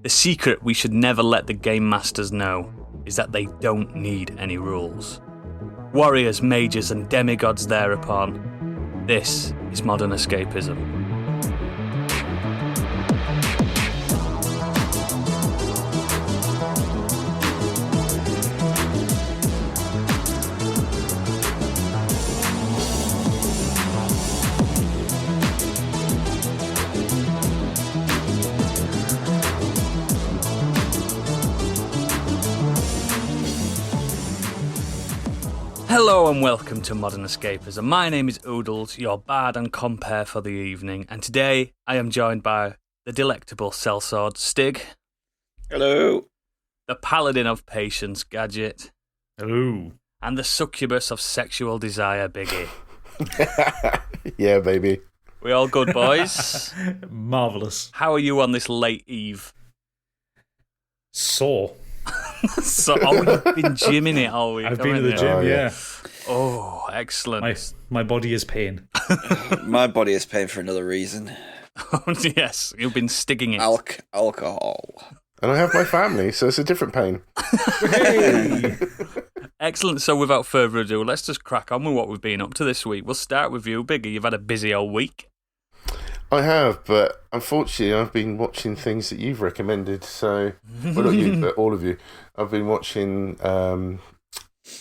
The secret we should never let the game masters know is that they don't need any rules. Warriors, mages, and demigods thereupon. This is Modern Escapism. Hello and welcome to Modern Escapism. My name is Oodles, your bard and compere for the evening, and today I am joined by the delectable sellsword Stig. Hello. The paladin of patience Gadget. Hello. And the succubus of sexual desire Biggie. Yeah, baby. We all good, boys? Marvellous. How are you on this late eve? Sore. You've been gymming it all week. I've been to the gym, yeah. Oh, excellent. My body is pain. My body is pain for another reason. Yes, you've been stigging it. Alcohol. And I have my family, so it's a different pain. Hey! Excellent. So without further ado, let's just crack on with what we've been up to this week. We'll start with you, Biggie. You've had a busy old week. I have, but unfortunately I've been watching things that you've recommended, so... Well, not you, but all of you. I've been watching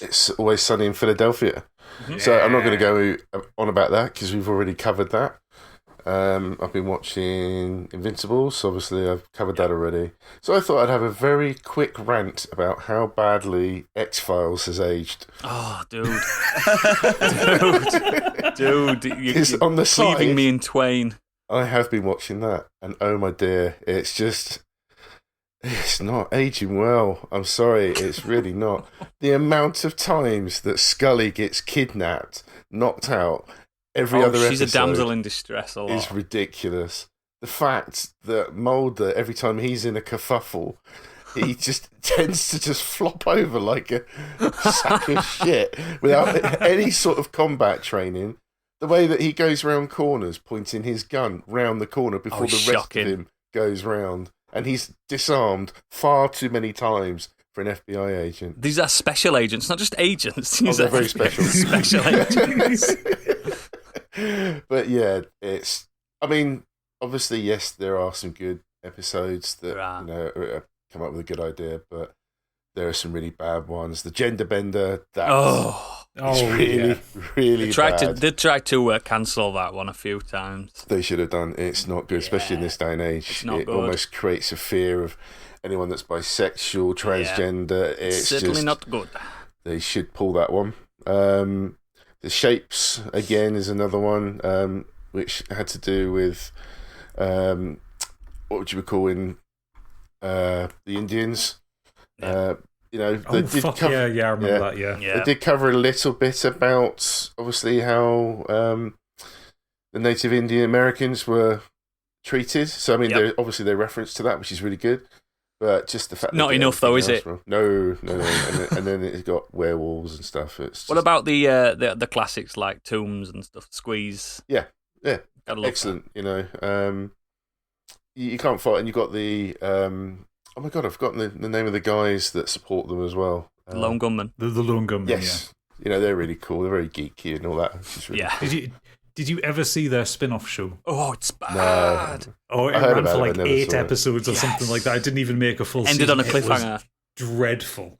It's Always Sunny in Philadelphia. Yeah. So I'm not going to go on about that, because we've already covered that. I've been watching Invincibles, obviously I've covered that already. So I thought I'd have a very quick rant about how badly X-Files has aged. Oh, dude. Dude, It's you're on the side. cleaving me in twain. I have been watching that, and oh my dear, it's not aging well. I'm sorry, it's really not. The amount of times that Scully gets kidnapped, knocked out, every other she's episode a damsel in distress a lot. is ridiculous. The fact that Mulder, every time he's in a kerfuffle, he just tends to just flop over like a sack of shit without any sort of combat training. The way that he goes round corners, pointing his gun round the corner before the rest of him goes round. And he's disarmed far too many times for an FBI agent. These are special agents, not just agents. Oh, they're very special. Special agents. But yeah, I mean, obviously, yes, there are some good episodes that come up with a good idea, but there are some really bad ones. The Gender Bender, it's really bad. They tried to cancel that one a few times. They should have done. It's not good, especially in this day and age. It almost creates a fear of anyone that's bisexual, transgender. It's certainly just not good. They should pull that one. The Shapes, again, is another one, which had to do with, what would you be calling, the Indians. Yeah. I remember that, yeah. They did cover a little bit about, obviously, how the native Indian Americans were treated. So, I mean, obviously they reference to that, which is really good. But just the fact not enough, though, is it? No. and then it's got werewolves and stuff. What about the classics like Tombs and stuff? Squeeze. Yeah. Excellent. That. You can't fight, and you've got the. Oh my god, I've forgotten the name of the guys that support them as well. The Lone Gunmen. The Lone Gunmen. Yes. Yeah. They're really cool. They're very geeky and all that. Really Did you ever see their spin-off show? Oh, it's bad. No. Oh, it ran for like 8 episodes or something like that. I didn't even make a full Ended season. on a cliffhanger. It was dreadful.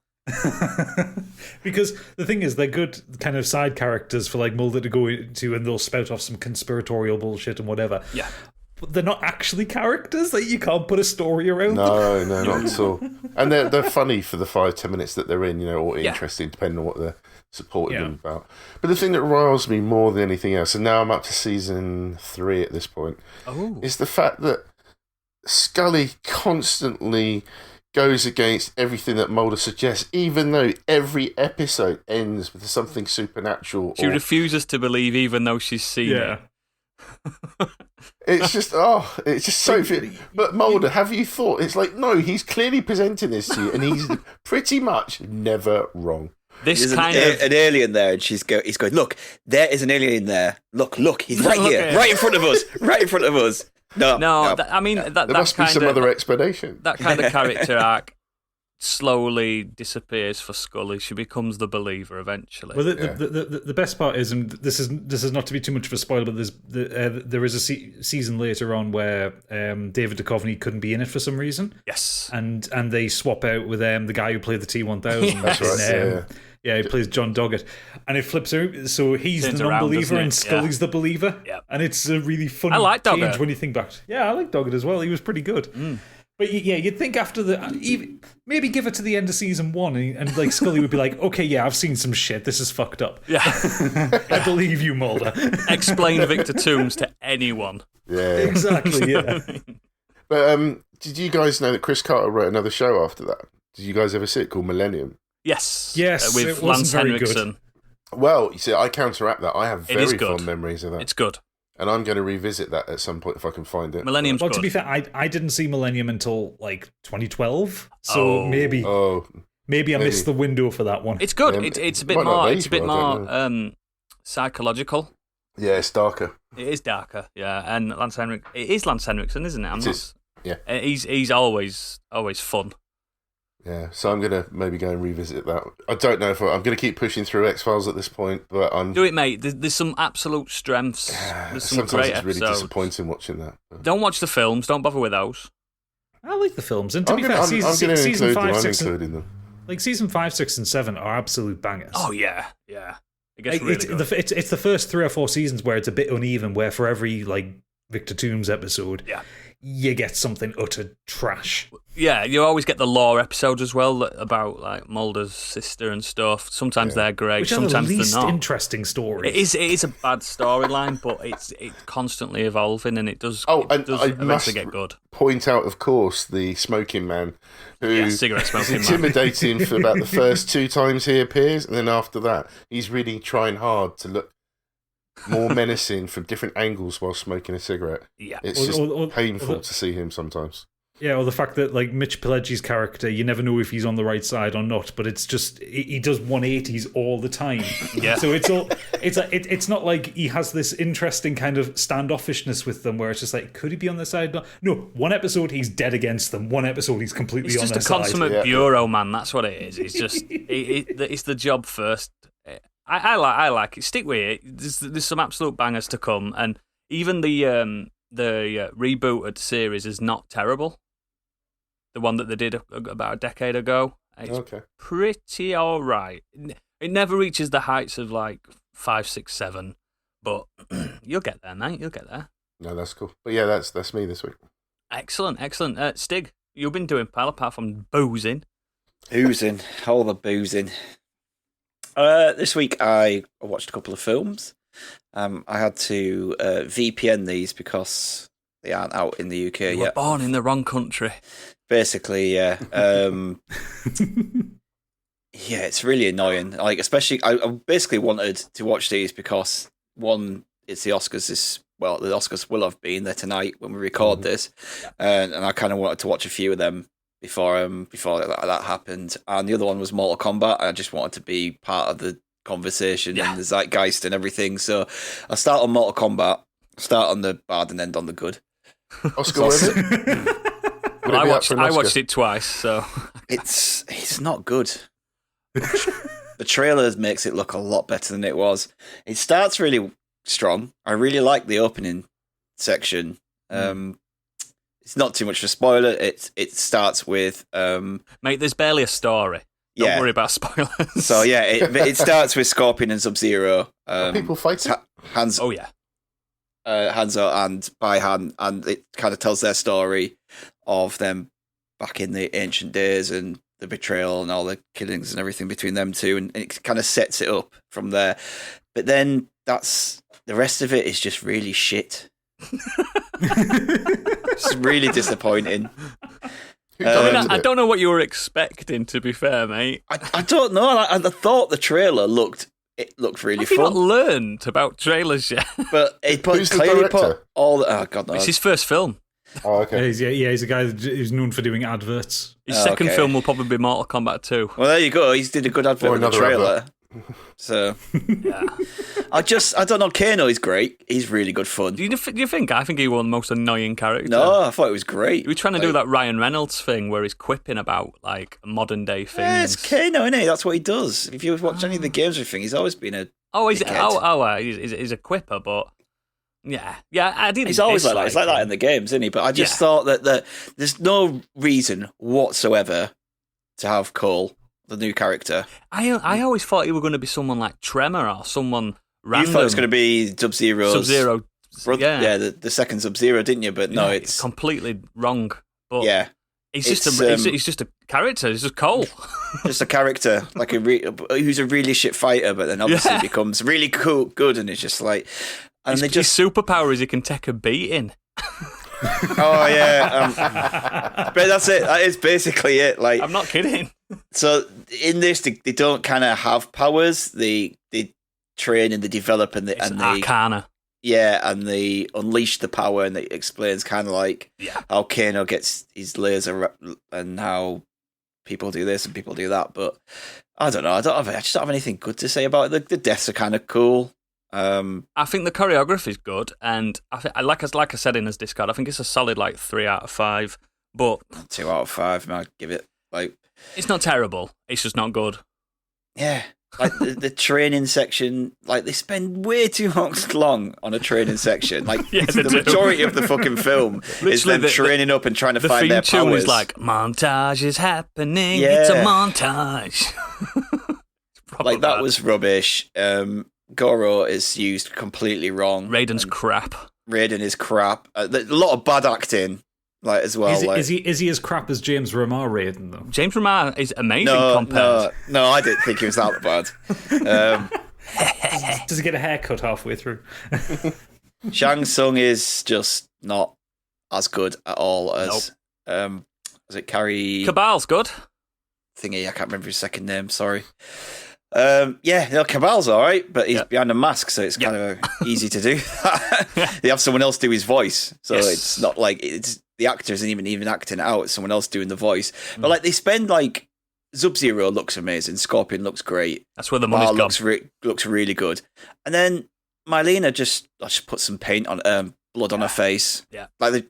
Because the thing is, they're good kind of side characters for like Mulder to go into, and they'll spout off some conspiratorial bullshit and whatever. Yeah. But they're not actually characters. Like, you can't put a story around them. No, not at all. And they're funny for the 5-10 minutes that they're in, or interesting, depending on what they're supporting them about. But the thing that riles me more than anything else, and now I'm up to season 3 at this point, is the fact that Scully constantly goes against everything that Mulder suggests, even though every episode ends with something supernatural. She refuses to believe, even though she's seen it. It's just so. But Mulder, have you thought? It's like, no, he's clearly presenting this to you, and he's pretty much never wrong. There's an alien there, and he's going, look, there is an alien there. Look, he's right here, right in front of us, right in front of us. No. I mean, that There must be some other explanation. That kind of character arc slowly disappears for Scully. She becomes the believer eventually. Well, the best part is, and this is not to be too much of a spoiler, but there is a season later on where David Duchovny couldn't be in it for some reason. Yes, and they swap out with the guy who played the T-1000. That's right. Yeah, he plays John Doggett, and it flips out. So he's Turns the around, non-believer, doesn't it? and Scully's the believer. Yeah. And it's a really funny I like change Doggett. when you think back. Yeah, I like Doggett as well. He was pretty good. But yeah, you'd think after maybe give it to the end of season 1, and like Scully would be like, okay, yeah, I've seen some shit. This is fucked up. Yeah. I believe you, Mulder. Explain Victor Toombs to anyone. Yeah, Exactly. Yeah. But did you guys know that Chris Carter wrote another show after that? Did you guys ever see it called Millennium? Yes. Yes, With it wasn't Lance very Henriksen. Well, you see, I counteract that. I have It is very good. fond memories of that. It's good. And I'm going to revisit that at some point if I can find it. Millennium's Well, good. to be fair, I didn't see Millennium until like 2012, so maybe I missed the window for that one. It's good. Yeah, It's a bit might not more. be, It's a bit but I don't more psychological. Yeah, it's darker. It is darker. Yeah, and Lance Henriksen. It is Lance Henriksen, isn't it? It is, yeah. He's always fun. Yeah, so I'm going to maybe go and revisit that. I don't know if I'm going to keep pushing through X-Files at this point, but I'm... Do it, mate. There's some absolute strengths. There's some Sometimes great it's really episodes. disappointing watching that. Don't watch the films. Don't bother with those. I like the films, and to I'm be going fair, to season include 5, them. I'm 6, and, including them. like season 5, 6, and 7 are absolute bangers. Oh yeah. It gets really good. It's the first 3 or 4 seasons where it's a bit uneven, where for every like Victor Toombs episode, you get something utter trash. Yeah, you always get the lore episodes as well about like Mulder's sister and stuff. Sometimes they're great, Which sometimes are the least they're not. interesting stories. It is a bad storyline, but it's constantly evolving, and it does. Oh, it and does I eventually must get good. point out, of course, the smoking man who Cigarette smoking is man. intimidating for about the first 2 times he appears, and then after that, he's really trying hard to look more menacing from different angles while smoking a cigarette. Yeah, It's just painful to see him sometimes. Yeah, or the fact that like Mitch Pileggi's character, you never know if he's on the right side or not, but it's just he does 180s all the time. Yeah. So it's not like he has this interesting kind of standoffishness with them where it's just like, could he be on their side? No, one episode he's dead against them, one episode he's completely It's on just their a side. consummate bureau man. That's what it is. It's just it's the job first. I like it. Stick with it. There's some absolute bangers to come, and even the rebooted series is not terrible. The one that they did about a decade ago. It's pretty all right. It never reaches the heights of like 5, 6, 7, but you'll get there, mate. You'll get there. No, that's cool. But yeah, that's me this week. Excellent. Stig, you've been doing, pal, apart from boozing. Oozing, all the boozing. This week I watched a couple of films. I had to VPN these because they aren't out in the UK You were yet. born in the wrong country. Basically, yeah. Yeah, it's really annoying. Like, especially, I basically wanted to watch these because, one, it's the Oscars the Oscars will have been there tonight when we record this, and I kind of wanted to watch a few of them before that happened. And the other one was Mortal Kombat. I just wanted to be part of the conversation and the zeitgeist and everything. So I start on Mortal Kombat, start on the bad and end on the good. Oscar winner? Well, I watched it twice, so It's not good. The trailer makes it look a lot better than it was. It starts really strong. I really like the opening section. It's not too much of a spoiler. It starts with mate, there's barely a story. Don't worry about spoilers. So yeah, it starts with Scorpion and Sub-Zero. People fighting? Hanzo and by hand, and it kind of tells their story of them back in the ancient days and the betrayal and all the killings and everything between them two, and it kind of sets it up from there. But then the rest of it is just really shit. It's really disappointing. I don't know what you were expecting, to be fair, mate. I don't know. I thought the trailer looked really Have you fun. not learned about trailers yet? But it Who's the clearly director? put all the... Oh, God, no. It's his first film. Oh, okay. He's a guy who's known for doing adverts. His second film will probably be Mortal Kombat 2. Well, there you go. He did a good advert Or with the another trailer. So Yeah. I don't know. Kano is great. He's really good fun. Do you think? I think he was the most annoying character. No, I thought it was great. He was trying to do that Ryan Reynolds thing where he's quipping about like modern day things. Yeah, it's Kano, isn't it? That's what he does. If you watch any of the games or thing, he's always been a he's a quipper, but yeah, I didn't. He's always like that. He's like that in the games, isn't he? But I just thought that there's no reason whatsoever to have Cole, the new character. I always thought he was going to be someone like Tremor or someone random. You thought it was going to be Sub-Zero. Yeah, the second Sub-Zero, didn't you? But no, it's completely wrong. But yeah, he's just a character. He's just Cole. Just a character, like who's a really shit fighter, but then obviously becomes really good, and it's just like, and his superpower is he can take a beating. Oh yeah, but that's it. That is basically it. Like, I'm not kidding. So in this, they don't kind of have powers. They train and they develop and they arcana. Yeah, and they unleash the power, and it explains kind of like how Kano gets his laser and how people do this and people do that. But I don't know. I just don't have anything good to say about it. The deaths are kind of cool. I think the choreography is good, and I think, like I said in his Discord, I think it's a solid 3 out of 5. But 2 out of 5, I'd give it it's not terrible. It's just not good. Yeah, like the training section, like they spend way too long on a training section. Like the majority of the fucking film is them training up and trying to find their powers. The theme tune is like, montage is happening. Yeah. It's a montage. Like that was rubbish. Goro is used completely wrong. Raiden's crap. Raiden is crap. A lot of bad acting, as well. Is he as crap as James Remar Raiden though? James Remar is amazing compared. No, I didn't think he was that bad. Does he get a haircut halfway through? Shang Tsung is just not as good at all as was it Carrie Cabal's good. Thingy, I can't remember his second name. Sorry. Cabal's all right, but he's behind a mask, so it's kind of easy to do that. They have someone else do his voice, so it's not like the actor isn't even acting it out. It's someone else doing the voice. But they spend Sub-Zero looks amazing, Scorpion looks great. That's where the money's gone. Looks really good, and then Mylena just put some paint on blood on her face. Yeah,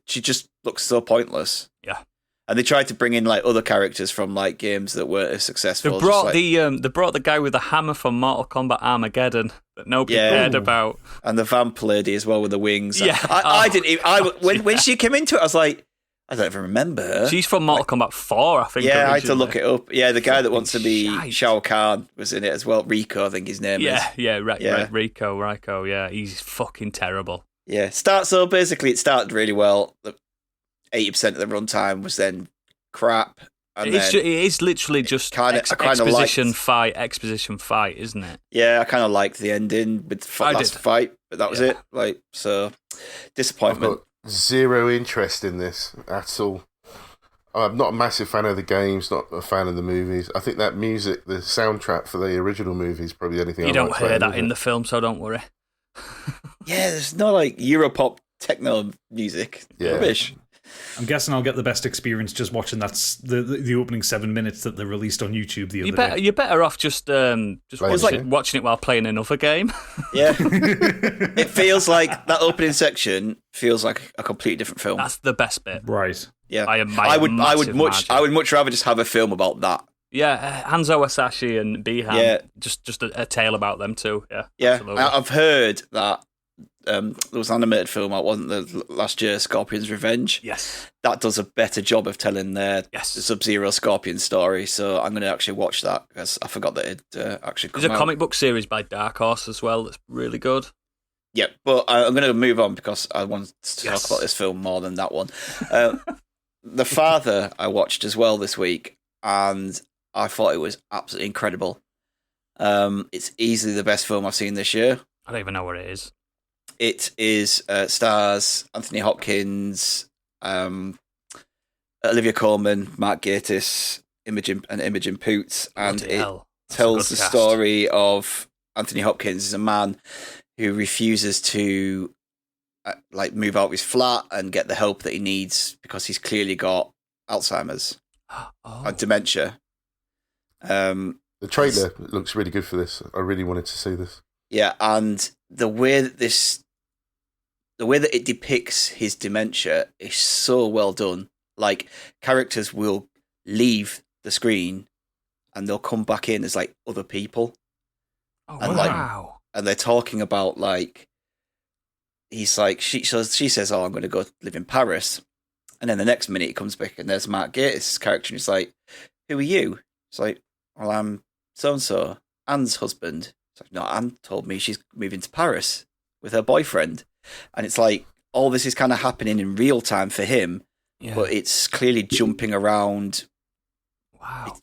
she just looks so pointless. Yeah. And they tried to bring in other characters from games that weren't as successful. They brought the guy with the hammer from Mortal Kombat Armageddon that nobody cared about, and the vamp lady as well with the wings. Yeah, I didn't. When she came into it, I was like, I don't even remember her. She's from Mortal Kombat 4, I think. Yeah, originally. I had to look it up. Yeah, the guy that wants to be Shao Kahn was in it as well. Rico, I think his name is. Rico. Yeah, he's fucking terrible. Yeah, basically it started really well. 80% of the runtime was then crap. And it is literally just exposition fight, isn't it? Yeah, I kind of liked the ending with the last fight, but that was it. So disappointment. I've got zero interest in this at all. I'm not a massive fan of the games, not a fan of the movies. I think that music, the soundtrack for the original movie is probably the only thing you don't hear that in the film, so don't worry. Yeah, there's no Europop techno music. Yeah. Rubbish. I'm guessing I'll get the best experience just watching the opening 7 minutes that they released on YouTube the other day. You're better off just watching it while playing another game. Yeah, it feels like that opening section feels like a completely different film. That's the best bit, right? Yeah, I would much rather just have a film about that. Yeah, Hanzo Asashi and Bihan. Yeah, just a tale about them too. Yeah, absolutely. I've heard that. There was an animated film out, wasn't there, last year, Scorpion's Revenge? Yes. That does a better job of telling the Sub-Zero Scorpion story, so I'm going to actually watch that, because I forgot that it actually come out. There's a comic book series by Dark Horse as well that's really good. Yeah, but I'm going to move on, because I want to talk about this film more than that one. The Father I watched as well this week, and I thought it was absolutely incredible. It's easily the best film I've seen this year. I don't even know what it is. It is stars Anthony Hopkins, Olivia Colman, Mark Gatiss, Imogen Poots, and it tells the story of Anthony Hopkins as a man who refuses to move out of his flat and get the help that he needs because he's clearly got Alzheimer's and dementia. Is The trailer looks really good for this. I really wanted to see this. Yeah, and the way that it depicts his dementia is so well done. Like, characters will leave the screen and they'll come back in as like other people. Oh, and wow. And they're talking about like, he's like, she says, "Oh, I'm going to go live in Paris," and then the next minute he comes back and there's Matt Gaetz' character, and he's like, "Who are you?" It's like, "Well, I'm so and so, Anne's husband." It's like, "No, Anne told me she's moving to Paris with her boyfriend," and it's like all this is kind of happening in real time for him, but it's clearly jumping around. Wow.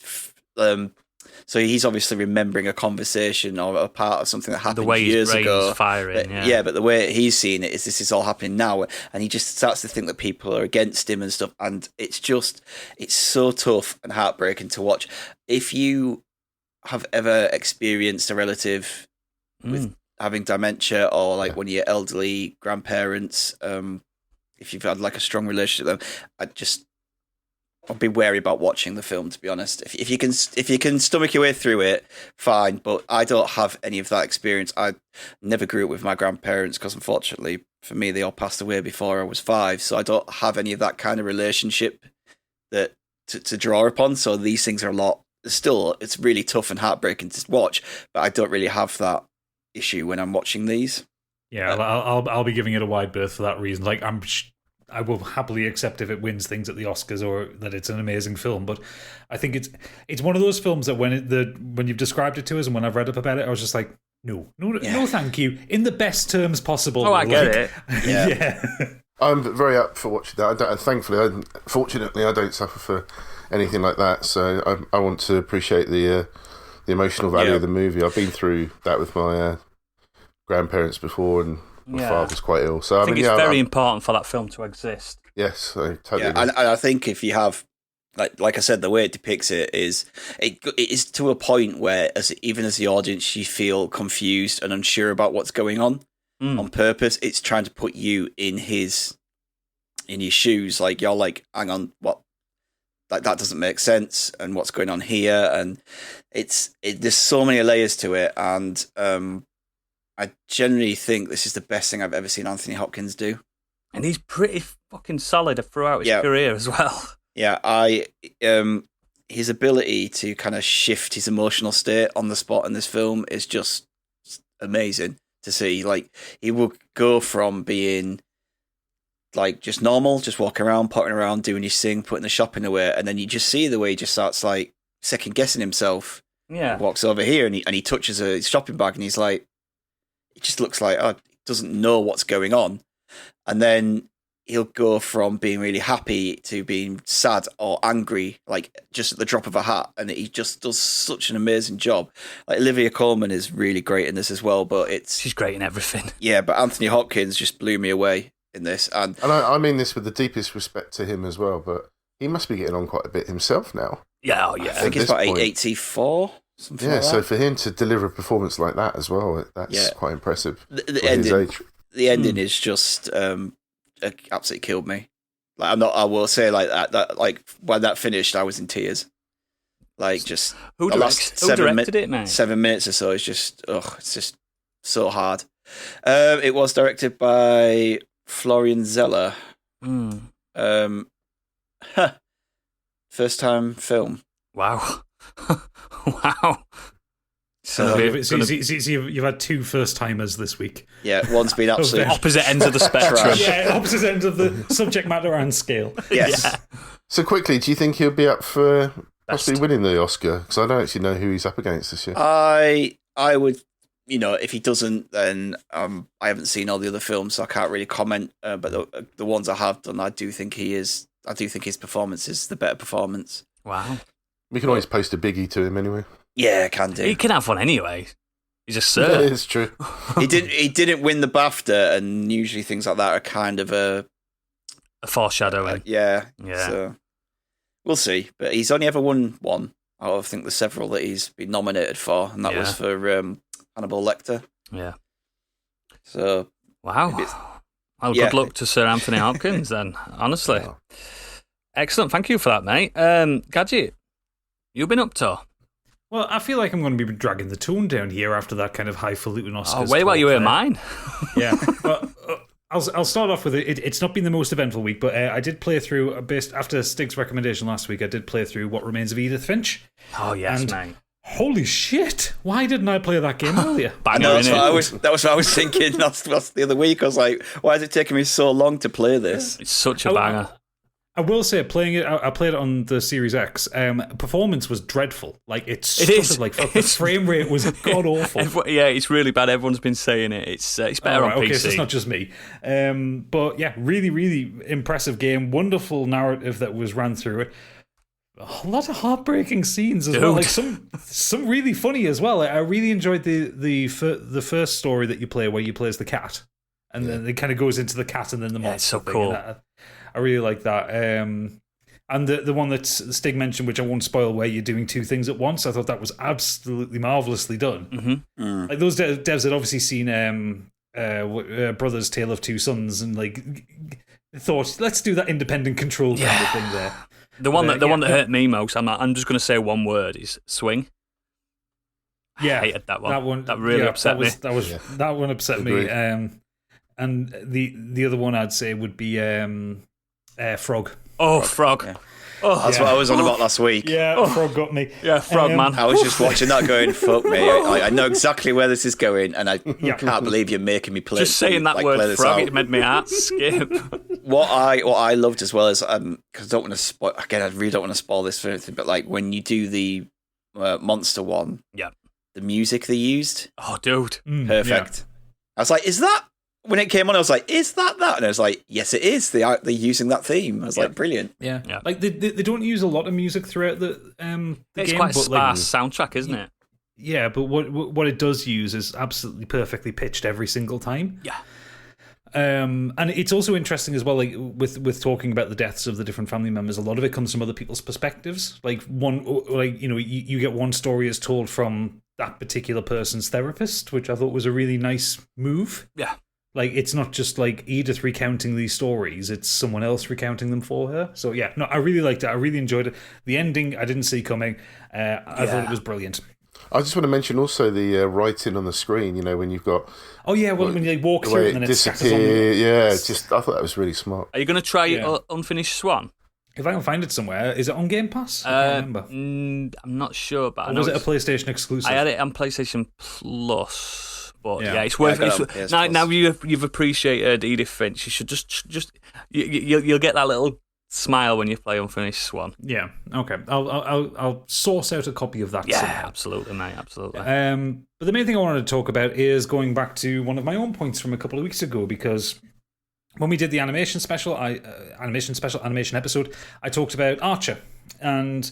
So he's obviously remembering a conversation or a part of something that happened the way years his ago. brain's firing, But the way he's seeing it is this is all happening now, and he just starts to think that people are against him and stuff. And it's so tough and heartbreaking to watch. If you have ever experienced a relative with having dementia, or like one of your elderly grandparents, if you've had like a strong relationship with them, I'd be wary about watching the film, to be honest. If you can stomach your way through it, fine. But I don't have any of that experience. I never grew up with my grandparents because, unfortunately, for me, they all passed away before I was 5. So I don't have any of that kind of relationship that to draw upon. So these things are it's really tough and heartbreaking to watch. But I don't really have that issue when I'm watching these. Yeah, I'll be giving it a wide berth for that reason. Like, I will happily accept if it wins things at the Oscars or that it's an amazing film. But I think it's one of those films that when you've described it to us and when I've read up about it, I was just like, no, thank you, in the best terms possible. Oh, I get it. Yeah. I'm very up for watching that. Fortunately, I don't suffer for anything like that, so I want to appreciate the emotional value of the movie. I've been through that with my grandparents before, and my father's quite ill. So I think it's very important for that film to exist. Yes, I totally agree. And I think if you have, like I said, the way it depicts it is to a point where even as the audience you feel confused and unsure about what's going on purpose. It's trying to put you in his shoes. Like, you're like, hang on, what? Like, that doesn't make sense, and what's going on here? And there's so many layers to it, and I generally think this is the best thing I've ever seen Anthony Hopkins do. And he's pretty fucking solid throughout his career as well. Yeah, his ability to kind of shift his emotional state on the spot in this film is just amazing to see. Like, he will go from being like just normal, just walking around, pottering around, doing his thing, putting the shopping away, and then you just see the way he just starts like second guessing himself. Yeah, he walks over here and he touches his shopping bag, and he's like, it just looks like he doesn't know what's going on, and then he'll go from being really happy to being sad or angry, like just at the drop of a hat, and he just does such an amazing job. Like, Olivia Colman is really great in this as well, but she's great in everything. Yeah, but Anthony Hopkins just blew me away in this, and I mean this with the deepest respect to him as well, but he must be getting on quite a bit himself now. Yeah, I think it's about 84. Something like that. So for him to deliver a performance like that as well, that's quite impressive. The ending is just absolutely killed me. Like, I will say like that like when that finished, I was in tears. Like, just who directed it, mate? 7 minutes or so is just it's just so hard. It was directed by Florian Zeller. First time film. Wow. Wow. So you've had 2 first timers this week. Yeah, one's been absolutely opposite ends of the spectrum. Yeah, opposite ends of the subject matter and scale. Yes. Yeah. So quickly, do you think he'll be up for possibly winning the Oscar? Because I don't actually know who he's up against this year. I would, if he doesn't, then I haven't seen all the other films, so I can't really comment. But the ones I have done, I do think his performance is the better performance. Wow. We can always post a biggie to him anyway. Yeah, can do. He can have one anyway. He's a sir. Yeah, it's true. He didn't win the BAFTA, and usually things like that are kind of a foreshadowing. Yeah. So we'll see. But he's only ever won one. I think there's several that he's been nominated for, and that was for Hannibal Lecter. Yeah. So wow. Well, good luck to Sir Anthony Hopkins then. Honestly, excellent. Thank you for that, mate. Gadget, you've been up to? Well, I feel like I'm going to be dragging the tone down here after that kind of highfalutin Oscars. Oh, wait while you hear mine. Yeah. Well, I'll start off with it. It's not been the most eventful week, but I did play through, after Stig's recommendation last week, I did play through What Remains of Edith Finch. Oh, yes, mate. Holy shit! Why didn't I play that game earlier? I know, that was what I was thinking that's the other week. I was like, why is it taking me so long to play this? It's such a banger. I will say, playing it, I played it on the Series X. Performance was dreadful. Like it is. Like the frame rate was god awful. Yeah, it's really bad. Everyone's been saying it. It's better on PC. Okay, so it's not just me. But yeah, really, really impressive game. Wonderful narrative that was ran through it. A lot of heartbreaking scenes as well. Like some really funny as well. I really enjoyed the first story that you play where you play as the cat, and then it kind of goes into the cat and then the monster. It's so thing, cool. I really like that. And the one that Stig mentioned, which I won't spoil, where you're doing two things at once, I thought that was absolutely marvelously done. Mm-hmm. Like those devs had obviously seen Brothers Tale of Two Sons and like thought, let's do that independent control kind of thing there. The one that hurt me most, I'm just going to say one word, is swing. Yeah, I hated that one. That really upset me. That one upset me. And the other one I'd say would be Frog. Oh, Frog. Yeah. Oh, that's what I was on about last week. Yeah, Frog got me. Yeah, Frog, man. I was just watching that going, fuck me. I know exactly where this is going, and I can't believe you're making me play. Just saying that word, Frog, it made me heart skip. What I loved as well is, because I don't want to spoil, again, I really don't want to spoil this for anything, but like when you do the monster one, the music they used, oh, dude. Perfect. Yeah. I was like, is that? When it came on, I was like, is that? And I was like, yes, it is. They're using that theme. I was like, brilliant. Yeah. Like they don't use a lot of music throughout the it's game. quite a sparse soundtrack, isn't it? Yeah, but what it does use is absolutely perfectly pitched every single time. Yeah. And it's also interesting as well, like with talking about the deaths of the different family members. A lot of it comes from other people's perspectives. Like you get one story as told from that particular person's therapist, which I thought was a really nice move. Yeah. Like, it's not just, like, Edith recounting these stories. It's someone else recounting them for her. So, yeah, no, I really liked it. I really enjoyed it. The ending, I didn't see coming. I thought it was brilliant. I just want to mention also the writing on the screen, when you've got... Oh, yeah, when you walk through it and then it scatters on. Yeah, I thought that was really smart. Are you going to try Unfinished Swan? If I can find it somewhere, is it on Game Pass? I can't remember. I'm not sure, but I know was it a PlayStation exclusive? I had it on PlayStation Plus. But yeah, it's worth it. Now you've appreciated Edith Finch. You should just you'll get that little smile when you play Unfinished Swan. Yeah. Okay. I'll source out a copy of that. Yeah, somehow. Absolutely, mate. Absolutely. But the main thing I wanted to talk about is going back to one of my own points from a couple of weeks ago, because when we did the animation episode, I talked about Archer, and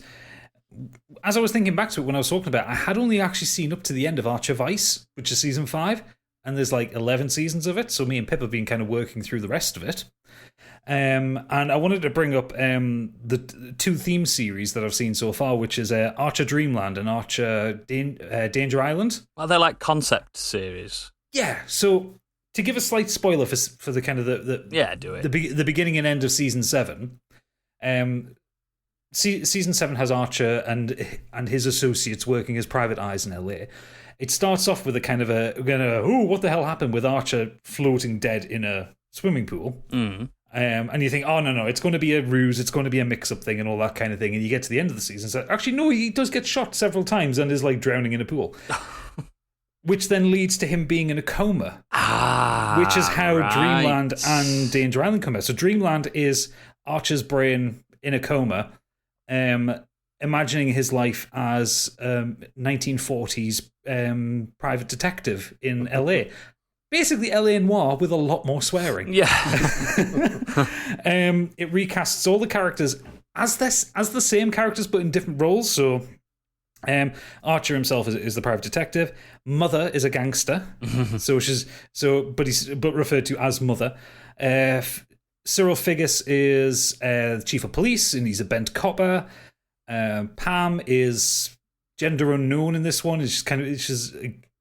as I was thinking back to it when I was talking about it, I had only actually seen up to the end of Archer Vice, which is season 5, and there's like 11 seasons of it, so me and Pip have been kind of working through the rest of it. And I wanted to bring up the two theme series that I've seen so far, which is Archer Dreamland and Archer Danger Island. Well, they're like concept series. Yeah, so to give a slight spoiler for the kind of do it. The beginning and end of season 7, Season 7 has Archer and his associates working as private eyes in LA. It starts off with a kind of what the hell happened with Archer floating dead in a swimming pool. Mm. And you think, oh, no, it's going to be a ruse, it's going to be a mix-up thing and all that kind of thing. And you get to the end of the season and say, actually, no, he does get shot several times and is like drowning in a pool. Which then leads to him being in a coma. Which is how Dreamland and Danger Island come out. So Dreamland is Archer's brain in a coma, imagining his life as 1940s private detective in LA. Basically LA noir with a lot more swearing. Yeah. It recasts all the characters as the same characters but in different roles. So Archer himself is the private detective. Mother is a gangster. but referred to as Mother. Cyril Figgis is the chief of police, and he's a bent copper. Pam is gender unknown in this one.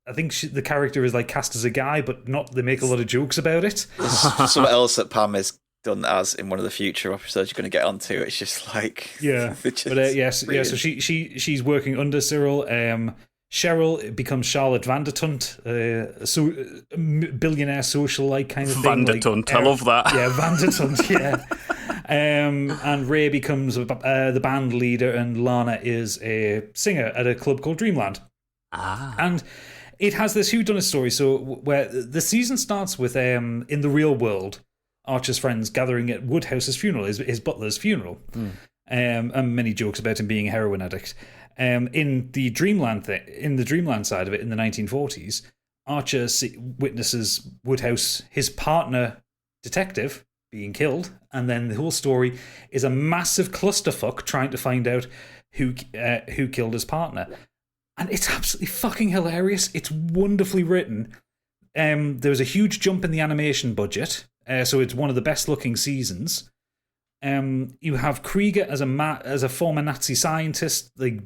I think the character is like cast as a guy, but not. They make a lot of jokes about it. Something else that Pam done as in one of the future episodes you're going to get onto. It's just like yes. So she's working under Cyril. Cheryl becomes Charlotte Vandertunt, billionaire socialite kind of thing. Vandertunt, I love that. Yeah, Vandertunt, yeah. And Ray becomes the band leader, and Lana is a singer at a club called Dreamland. And it has this whodunit story. So where the season starts with in the real world, Archer's friends gathering at Woodhouse's funeral, his butler's funeral, and many jokes about him being a heroin addict. In the Dreamland side of it, in the 1940s, Archer witnesses Woodhouse, his partner detective, being killed, and then the whole story is a massive clusterfuck trying to find out who killed his partner. And it's absolutely fucking hilarious. It's wonderfully written. There was a huge jump in the animation budget, so it's one of the best looking seasons. You have Krieger as a former Nazi scientist, like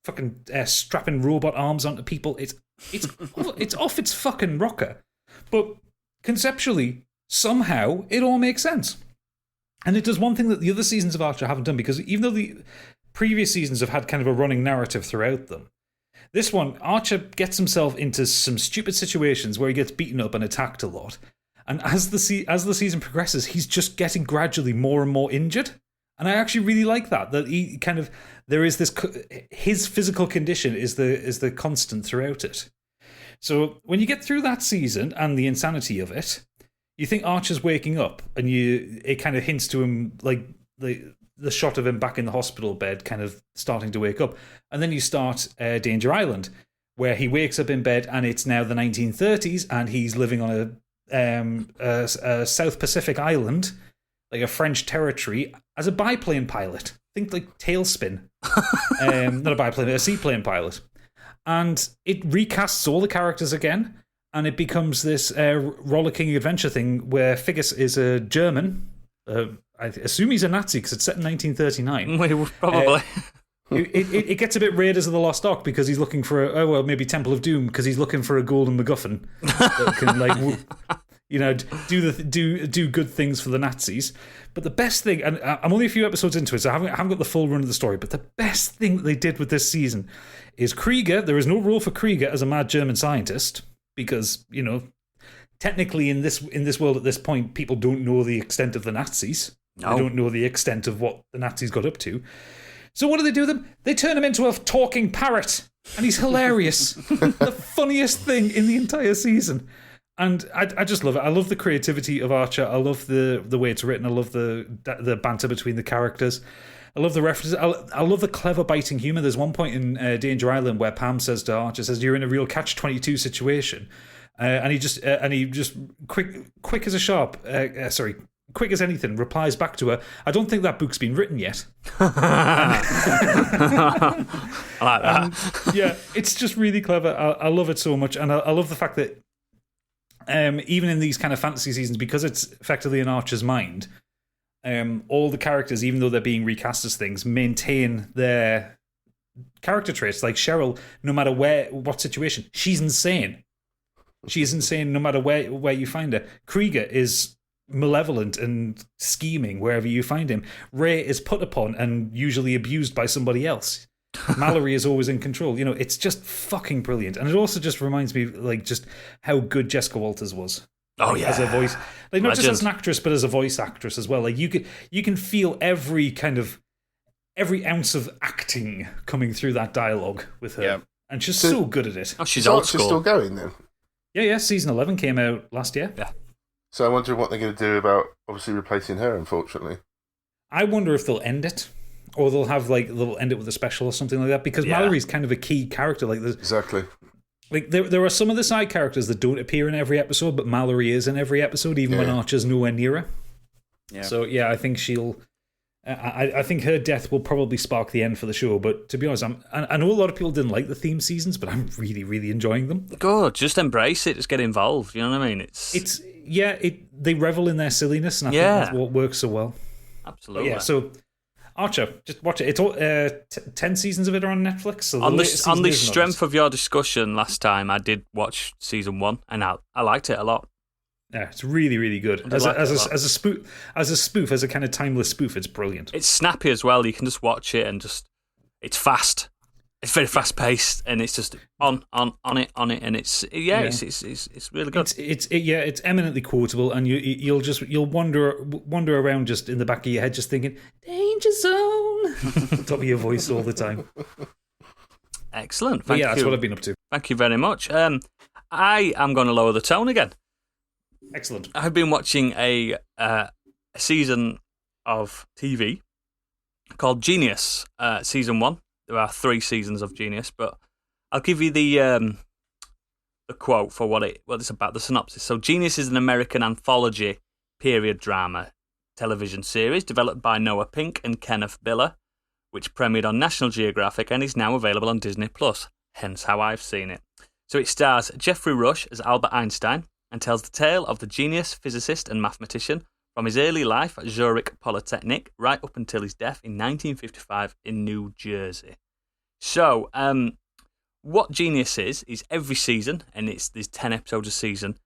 fucking strapping robot arms onto people. It's off its fucking rocker, but conceptually, somehow it all makes sense. And it does one thing that the other seasons of Archer haven't done, because even though the previous seasons have had kind of a running narrative throughout them, this one, Archer gets himself into some stupid situations where he gets beaten up and attacked a lot. And as the season progresses, he's just getting gradually more and more injured. And I actually really like that he kind of, there is this, his physical condition is the constant throughout it. So when you get through that season and the insanity of it, you think Archer's waking up, and it kind of hints to him, like the shot of him back in the hospital bed kind of starting to wake up. And then you start Danger Island, where he wakes up in bed and it's now the 1930s and he's living on a South Pacific island, like a French territory, as a biplane pilot. Think like Tailspin. Not a biplane, a seaplane pilot. And it recasts all the characters again, and it becomes this rollicking adventure thing where Figgis is a German. I assume he's a Nazi because it's set in 1939. Probably. It gets a bit Raiders of the Lost Ark because he's looking for maybe Temple of Doom because he's looking for a golden MacGuffin that can do good things for the Nazis. But the best thing, and I'm only a few episodes into it, so I haven't got the full run of the story. But the best thing that they did with this season is Krieger. There is no role for Krieger as a mad German scientist because technically in this world at this point, people don't know the extent of the Nazis. No. They don't know the extent of what the Nazis got up to. So what do they do with him? They turn him into a talking parrot, and he's hilarious. The funniest thing in the entire season. And I just love it. I love the creativity of Archer. I love the way it's written. I love the banter between the characters. I love the references. I love the clever biting humour. There's one point in Danger Island where Pam says to Archer, "You're in a real catch-22 situation," and he just quick as a sharp. Quick as anything, replies back to her, "I don't think that book's been written yet." I like that. Yeah, it's just really clever. I love it so much, and I love the fact that even in these kind of fantasy seasons, because it's effectively in Archer's mind, all the characters, even though they're being recast as things, maintain their character traits. Like Cheryl, no matter what situation, she's insane. She is insane no matter where you find her. Krieger is malevolent and scheming wherever you find him. Ray is put upon and usually abused by somebody else. Mallory is always in control. It's just fucking brilliant. And it also just reminds me just how good Jessica Walters was. Oh yeah, as a voice, not just as an actress, but as a voice actress as well. Like you can feel every ounce of acting coming through that dialogue with her. Yeah. And she's so good at it. Oh, she's old school. She's still going then. Yeah. Season 11 came out last year. Yeah. So I wonder what they're going to do about obviously replacing her, unfortunately. I wonder if they'll end it, or they'll end it with a special or something like that, because Mallory's kind of a key character. Exactly. Like there are some of the side characters that don't appear in every episode, but Mallory is in every episode, even when Archer's nowhere near her. Yeah. So I think she'll. I think her death will probably spark the end for the show. But to be honest, I know a lot of people didn't like the theme seasons, but I'm really, really enjoying them. Good, just embrace it, just get involved. You know what I mean? They revel in their silliness, and I think that's what works so well. Absolutely. Yeah. So Archer, just watch it. It's all 10 seasons of it are on Netflix. So on the strength of your discussion last time, I did watch season 1, and I liked it a lot. Yeah, it's really, really good. As a spoof, as a kind of timeless spoof, it's brilliant. It's snappy as well. You can just watch it and it's fast. It's very fast paced, and it's just on it, and it's really good. It's eminently quotable, and you'll wander around just in the back of your head, just thinking "danger zone" top of your voice all the time. Excellent. Thank you. That's what I've been up to. Thank you very much. I am going to lower the tone again. Excellent. I've been watching a season of TV called Genius, season 1. There are 3 seasons of Genius, but I'll give you the quote for what it's about, the synopsis. So, Genius is an American anthology period drama television series developed by Noah Pink and Kenneth Biller, which premiered on National Geographic and is now available on Disney+, hence how I've seen it. So it stars Jeffrey Rush as Albert Einstein and tells the tale of the genius physicist and mathematician from his early life at Zurich Polytechnic right up until his death in 1955 in New Jersey. So, what Genius is every season, and there's 10 episodes a season,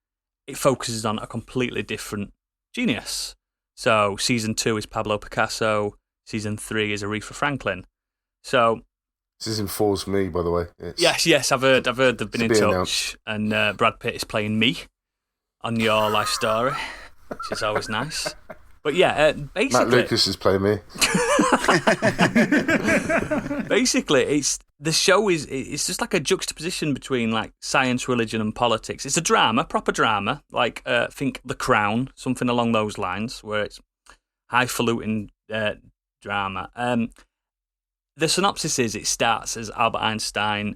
it focuses on a completely different genius. So, season 2 is Pablo Picasso, season 3 is Aretha Franklin. So, season 4's me, by the way. Yes, I've heard they've been in touch, announced. And Brad Pitt is playing me on Your Life Story, which is always nice. But yeah, basically... Matt Lucas is playing me. Basically, the show is just like a juxtaposition between like science, religion, and politics. It's a drama, proper drama, like think The Crown, something along those lines, where it's highfalutin drama. The synopsis is it starts as Albert Einstein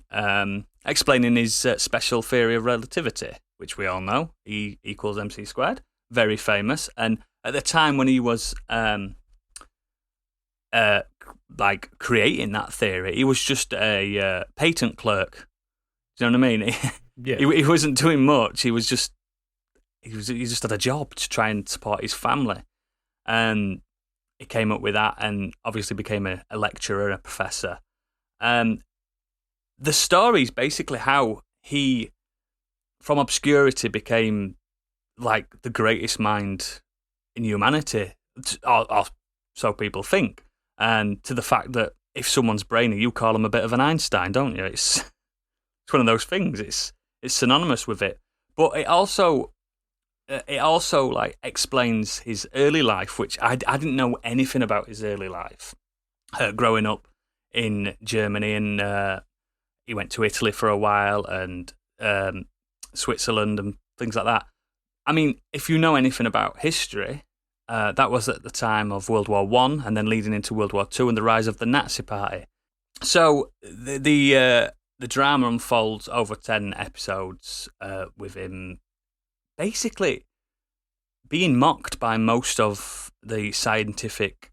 explaining his special theory of relativity, which we all know, E equals mc squared, very famous. And at the time when he was creating that theory, he was just a patent clerk. Do you know what I mean? He wasn't doing much. He just had a job to try and support his family, and he came up with that, and obviously became a lecturer and a professor. The story is basically how he, from obscurity, became like the greatest mind in humanity, or so people think. And to the fact that if someone's brainy, you call them a bit of an Einstein, don't you? It's one of those things. It's synonymous with it. But it also like explains his early life, which I didn't know anything about his early life. Growing up in Germany, and he went to Italy for a while, and Switzerland and things like that. I mean, if you know anything about history, that was at the time of World War I, and then leading into World War II and the rise of the Nazi Party. So the drama unfolds over 10 episodes with him basically being mocked by most of the scientific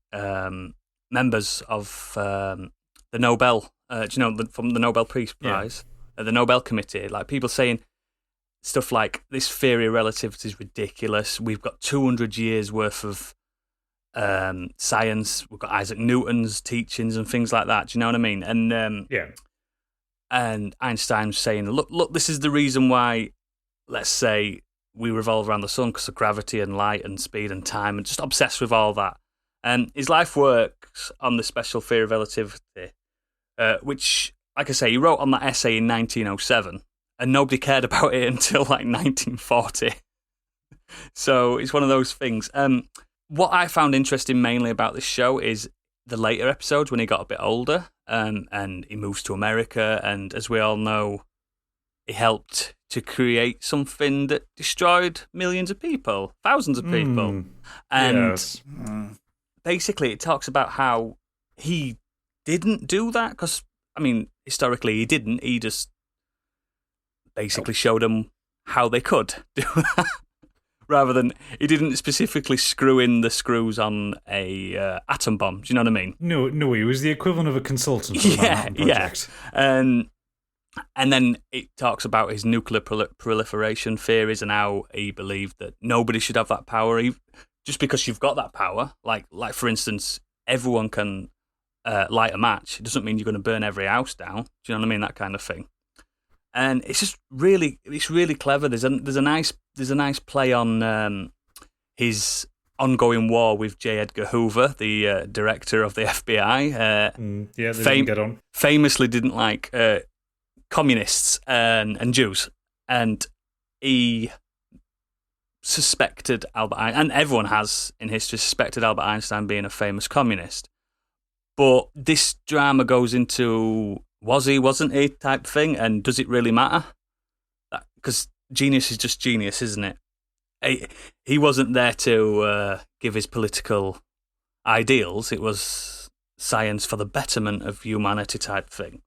members of the Nobel, from the Nobel Peace Prize, the Nobel Committee, like people saying stuff like, this theory of relativity is ridiculous. We've got 200 years worth of science. We've got Isaac Newton's teachings and things like that. Do you know what I mean? And and Einstein's saying, look, this is the reason why, let's say, we revolve around the sun, because of gravity and light and speed and time, and just obsessed with all that. And his life works on the special theory of relativity, which, like I say, he wrote on that essay in 1907, and nobody cared about it until like 1940. So it's one of those things. What I found interesting mainly about this show is the later episodes when he got a bit older, and he moves to America, and as we all know, he helped to create something that destroyed millions of people, thousands of people. And basically it talks about how he didn't do that, because, I mean, historically he didn't. He just basically showed them how they could do that. Rather than, he didn't specifically screw in the screws on a atom bomb. Do you know what I mean? No, he was the equivalent of a consultant for the Manhattan Project. And then it talks about his nuclear proliferation theories and how he believed that nobody should have that power, just because you've got that power. Like for instance, everyone can light a match. It doesn't mean you're going to burn every house down. Do you know what I mean? That kind of thing. and it's really clever. There's a nice play on his ongoing war with J. Edgar Hoover, the director of the FBI. They didn't get on. Famously didn't like communists and Jews, and he suspected Albert Einstein, and everyone has in history suspected Albert Einstein being a famous communist. But this drama goes into was he, wasn't he type thing, and does it really matter? Because genius is just genius, isn't it? He wasn't there to give his political ideals. It was science for the betterment of humanity type thing.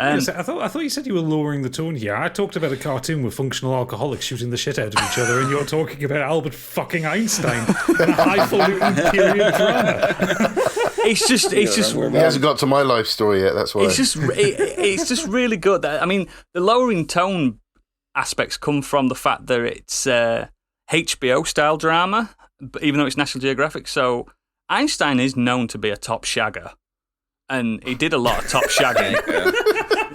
Yes, I thought you said you were lowering the tone here. I talked about a cartoon with functional alcoholics shooting the shit out of each other, and you're talking about Albert fucking Einstein in a highfalutin period drama. It's just he hasn't got to my life story yet. That's why it's just really good. I mean, the lowering tone aspects come from the fact that it's HBO style drama, even though it's National Geographic. So Einstein is known to be a top shagger, and he did a lot of top shagging.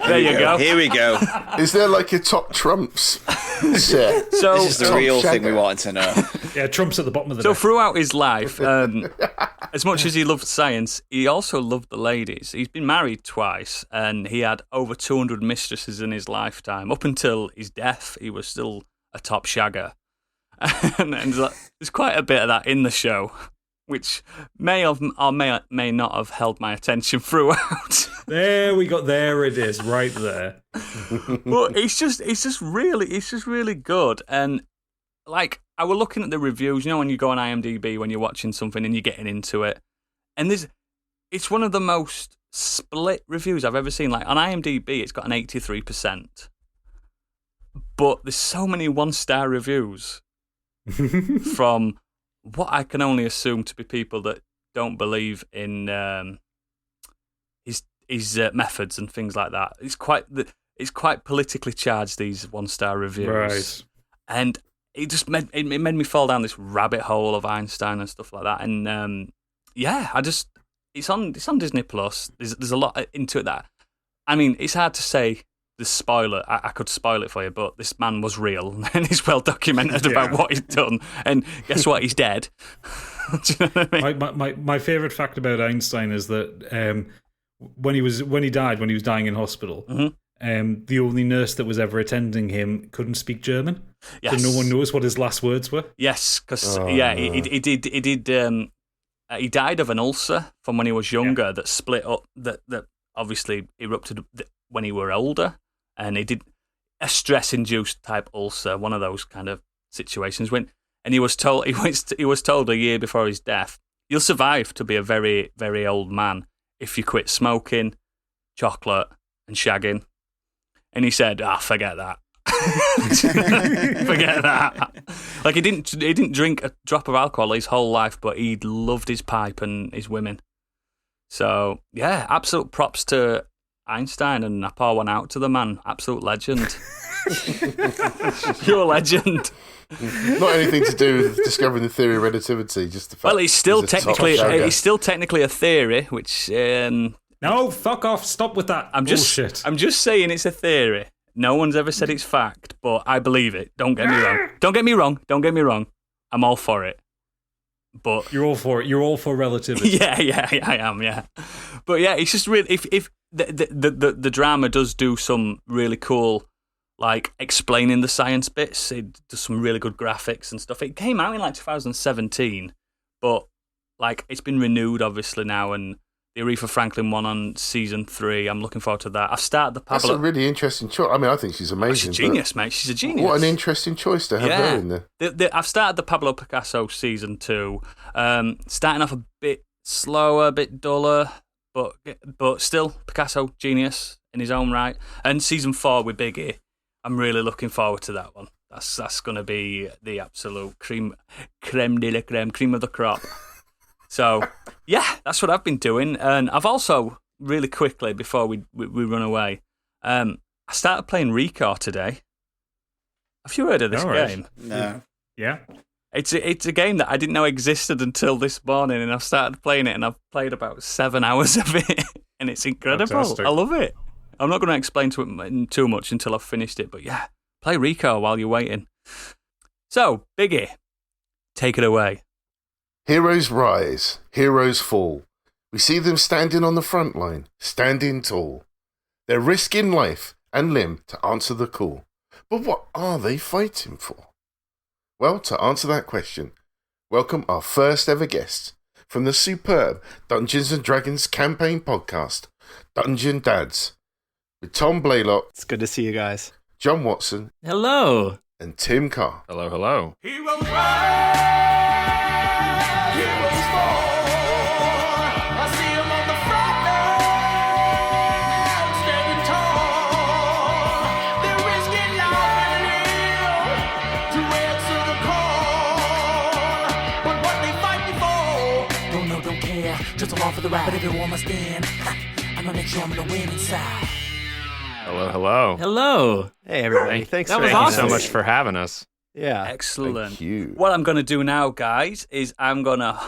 There you go. Here we go. Is there like a top trumps set? So this is the real thing we wanted to know. Yeah, Trump's at the bottom of the So deck. throughout his life, as much as he loved science, he also loved the ladies. He's been married twice, and he had over 200 mistresses in his lifetime. Up until his death, he was still a top shagger. And there's quite a bit of that in the show, which may have or may not have held my attention throughout. There we go. There it is, right there. But it's just really good. And like, I was looking at the reviews. You know, when you go on IMDb when you're watching something and you're getting into it, and it's one of the most split reviews I've ever seen. Like on IMDb, it's got an 83%, but there's so many 1-star reviews from what I can only assume to be people that don't believe in his methods and things like that. It's quite politically charged, these 1-star reviews, Right. and it just made me fall down this rabbit hole of Einstein and stuff like that. And it's on Disney Plus. There's a lot into it that, I mean, it's hard to say. The spoiler, I could spoil it for you, but this man was real and he's well documented about what he's done. And guess what? He's dead. Do you know what I mean? My favourite fact about Einstein is that when he was dying in hospital, the only nurse that was ever attending him couldn't speak German, Yes. so no one knows what his last words were. Yes, because he died of an ulcer from when he was younger that split up, that obviously erupted when he were older, and he did a stress-induced type ulcer, one of those kind of situations. And he was told a year before his death, you'll survive to be a very, very old man if you quit smoking, chocolate, and shagging. And he said, forget that. Forget that. Like, he didn't drink a drop of alcohol his whole life, but he loved his pipe and his women. So yeah, absolute props to Einstein, and I pour one out to the man. Absolute legend. You're a legend. Not anything to do with discovering the theory of relativity. Just the fact. Well, it's still technically a theory, which No, fuck off! Stop with that bullshit. I'm just saying it's a theory. No one's ever said it's fact, but I believe it. Don't get me wrong. Don't get me wrong. I'm all for it. But you're all for it. You're all for relativity. Yeah, I am. Yeah, but yeah, it's just really if the drama does do some really cool, like, explaining the science bits. It does some really good graphics and stuff. It came out in like 2017, but like it's been renewed obviously now, and the Aretha Franklin one on season 3. I'm looking forward to that. I've started the Pablo. That's a really interesting choice. I mean, I think she's amazing. She's a genius, mate. She's a genius. What an interesting choice to have her in there. I've started the Pablo Picasso season 2. Starting off a bit slower, a bit duller, but still Picasso, genius in his own right. And season 4 with Biggie, I'm really looking forward to that one. That's going to be the absolute creme de la creme, cream of the crop. So, yeah, that's what I've been doing. And I've also, really quickly, before we run away, I started playing Recore today. Have you heard of this game? No. Yeah. It's a game that I didn't know existed until this morning, and I've started playing it, and I've played about 7 hours of it, and it's incredible. Fantastic. I love it. I'm not going to explain to it too much until I've finished it, but yeah, play Rico while you're waiting. So, Biggie, take it away. Heroes rise, heroes fall. We see them standing on the front line, standing tall. They're risking life and limb to answer the call. But what are they fighting for? Well, to answer that question, welcome our first ever guest from the superb Dungeons & Dragons campaign podcast, Dungeon Dads, with Thom Blaylock. It's good to see you guys. John Watson. Hello. And Tim Carr. Hello, hello. Heroes rise, heroes fall. I see them on the front line, standing tall. They're risking life and limb to answer the call. But what they fighting for? Don't know, don't care. Just along for the ride, but everyone must stand. I'ma make sure I'm gonna win inside. Hello, hello. Hello. Hey, everybody. Thanks that for was Thank awesome. you so much for having us. Yeah. Excellent. Thank you. What I'm going to do now, guys, is I'm going to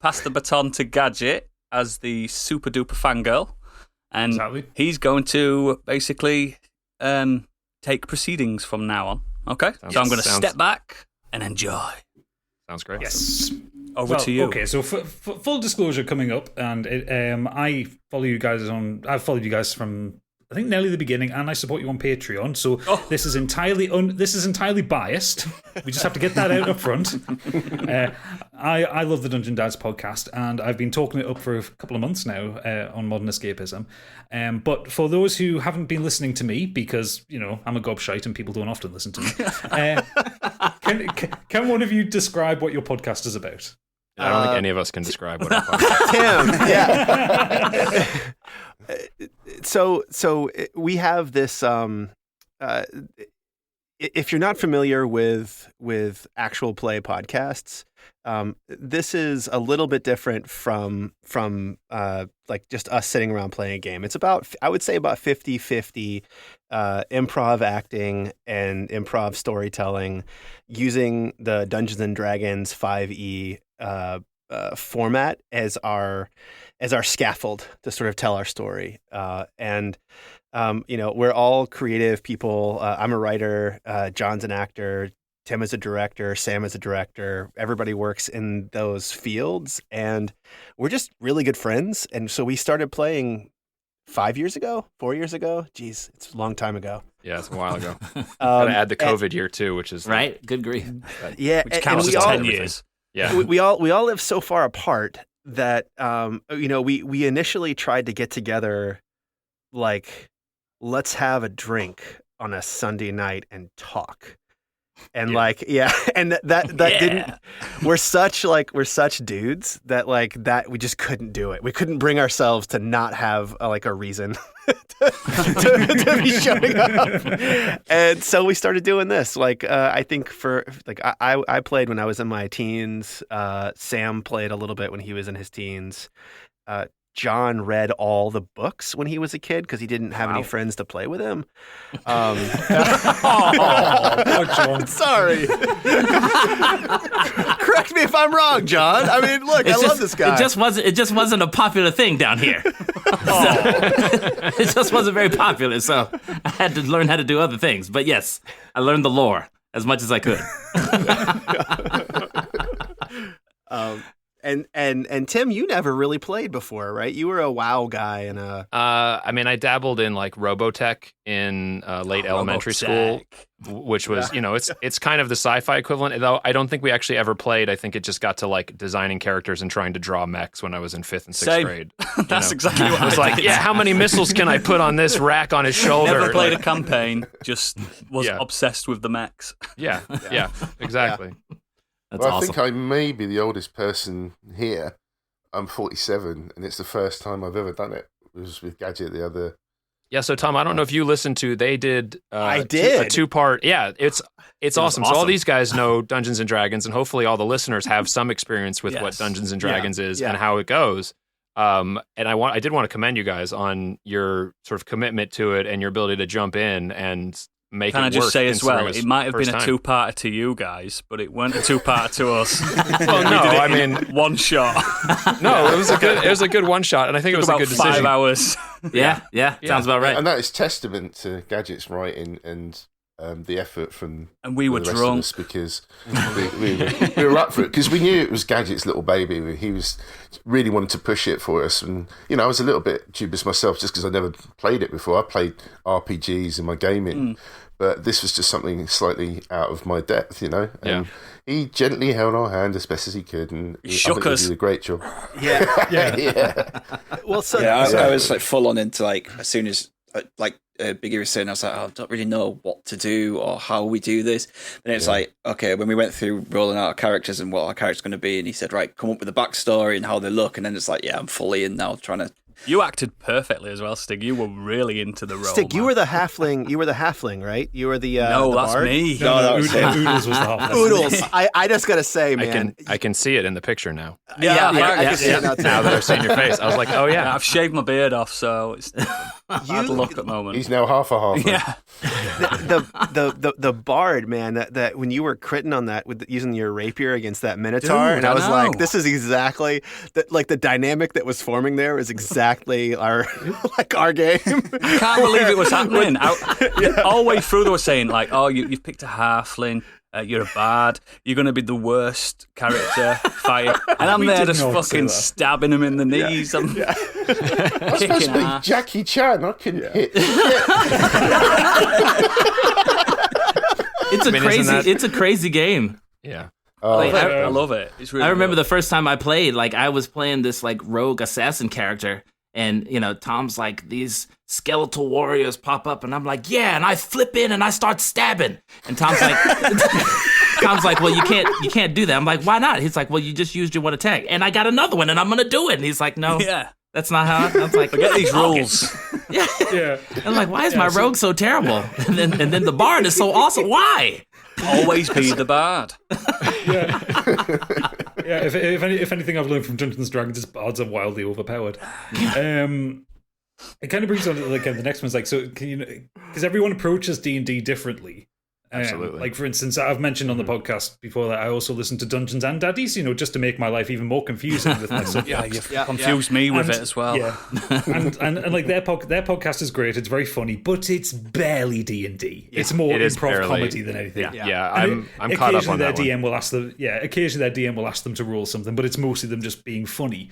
pass the baton to Gadget as the super duper fangirl. And Exactly. he's going to basically take proceedings from now on. Okay? So I'm going to step back and enjoy. Sounds great. Yes. Over to you. Okay, so full disclosure coming up, and I follow you guys I've followed you guys from I think nearly the beginning, and I support you on Patreon. So this is entirely biased. We just have to get that out up front. I love the Dungeon Dads podcast, and I've been talking it up for a couple of months now on Modern Escapism. But for those who haven't been listening to me, because I'm a gobshite and people don't often listen to me, can one of you describe what your podcast is about? I don't think any of us can describe what our podcast is. Tim, yeah. So we have this. If you're not familiar with actual play podcasts, this is a little bit different from like just us sitting around playing a game. It's I would say about 50-50 improv acting and improv storytelling using the Dungeons and Dragons 5e format as our scaffold to sort of tell our story. We're all creative people. I'm a writer. John's an actor. Tim is a director. Sam is a director. Everybody works in those fields, and we're just really good friends. And so we started playing 4 years ago. Geez, it's a long time ago. Yeah, it's a while ago. Gotta add the COVID year too, which is Right? Good grief. Yeah, Which counts as 10 years. Yeah. we all live so far apart that we initially tried to get together, like, let's have a drink on a Sunday night and talk. And and that didn't. We're such dudes that we just couldn't do it. We couldn't bring ourselves to not have a reason to be showing up. And so we started doing this. I think I played when I was in my teens. Sam played a little bit when he was in his teens. John read all the books when he was a kid because he didn't have any friends to play with him. Poor John. Sorry. Correct me if I'm wrong, John. I mean, look, I love this guy. It just wasn't a popular thing down here. It just wasn't very popular, so I had to learn how to do other things. But yes, I learned the lore as much as I could. And Tim, you never really played before, right? You were a WoW guy and a. I dabbled in Robotech in late elementary school, which was it's kind of the sci-fi equivalent. Though I don't think we actually ever played. I think it just got to designing characters and trying to draw mechs when I was in 5th and 6th grade. That's exactly what I was like. Yeah, how many missiles can I put on this rack on his shoulder? Never played a campaign. Just was obsessed with the mechs. Yeah, exactly. Yeah. That's Well, I awesome. think I may be the oldest person here. I'm 47, and it's the first time I've ever done it. It was with Gadget the other. Yeah, so Thom, I don't know if you listened to. They did. I did a 2-part. Yeah, it's awesome. So all these guys know Dungeons and Dragons, and hopefully all the listeners have some experience with what Dungeons and Dragons is and how it goes. And I did want to commend you guys on your sort of commitment to it and your ability to jump in and make Can it I just work say as well, considering it might have been first a time. two-parter to you guys, but it weren't a two-parter to us. Well, no, We did it I in mean, one shot. no, it was a good one shot, and I think it was a About good decision. 5 hours. Yeah, sounds about right. And that is testament to Gadget's writing and the effort from And we were the rest drunk. of us because we were up for it because we knew it was Gadget's little baby. He was really wanted to push it for us, and I was a little bit dubious myself just because I never played it before. I played RPGs in my gaming, but this was just something slightly out of my depth, And he gently held our hand as best as he could, and I shook think us. He did a great job. Yeah. Well, so I was like full on into like as soon as Biggie was saying, I was like, I don't really know what to do or how we do this. And it's like, okay, when we went through rolling out our characters and what our character's going to be, and he said, right, come up with a backstory and how they look, and then it's like, yeah, I'm fully in now, trying to. You acted perfectly as well, Stig. You were really into the role. Stig, you man. were the halfling. You were the halfling, right? You were the No, the that's bard? me. No, that was him. Oodles was the half. Oodles. I just gotta say, man. I can see it in the picture now. I can see it now too. Now that I've seen your face, I was like, oh Yeah, yeah. I've shaved my beard off, so it's bad luck at the moment. He's now half a half. Yeah. the bard, man, that when you were critting on that with using your rapier against that minotaur, Dude, and I I was know. like, this is exactly the dynamic that was forming there is exactly our our game. I can't believe it was happening. All the way through, they were saying, like, oh, you've picked a halfling, you're a bard, you're going to be the worst character fight. And I'm We there did just not say fucking that. stabbing him in the knees. I'm I'm supposed kicking to be ass. Jackie Chan. I can hit. It's a mean, isn't crazy. that- It's a crazy game. Yeah. Oh, Like, I love it. It's really I remember good. the first time I played, like I was playing this like rogue assassin character, and Tom's like, these skeletal warriors pop up, and I'm like, yeah, and I flip in and I start stabbing, and Tom's like, well, you can't do that. I'm like, why not? He's like, well, you just used your one attack, and I got another one, and I'm gonna do it. And he's like, no, Yeah. that's not how. I was like, Forget these okay. rules. Yeah. I'm like, why is my rogue so terrible? And then the bard is so awesome. Why? Always be the bard. Yeah. Yeah, if anything I've learned from Dungeons and Dragons is bards are wildly overpowered. It kind of brings on to the next one's like, so can you, because everyone approaches D&D differently. Absolutely. Like, for instance, I've mentioned on the podcast before that I also listen to Dungeons and Daddies, just to make my life even more confusing with my subjects. Yeah, you've confused me with it as well. Yeah, and like their podcast is great. It's very funny, but it's barely D&D. It's more it is improv barely- comedy than anything. Yeah, And I'm caught up on that occasionally one. Occasionally their DM will ask them to roll something, but it's mostly them just being funny.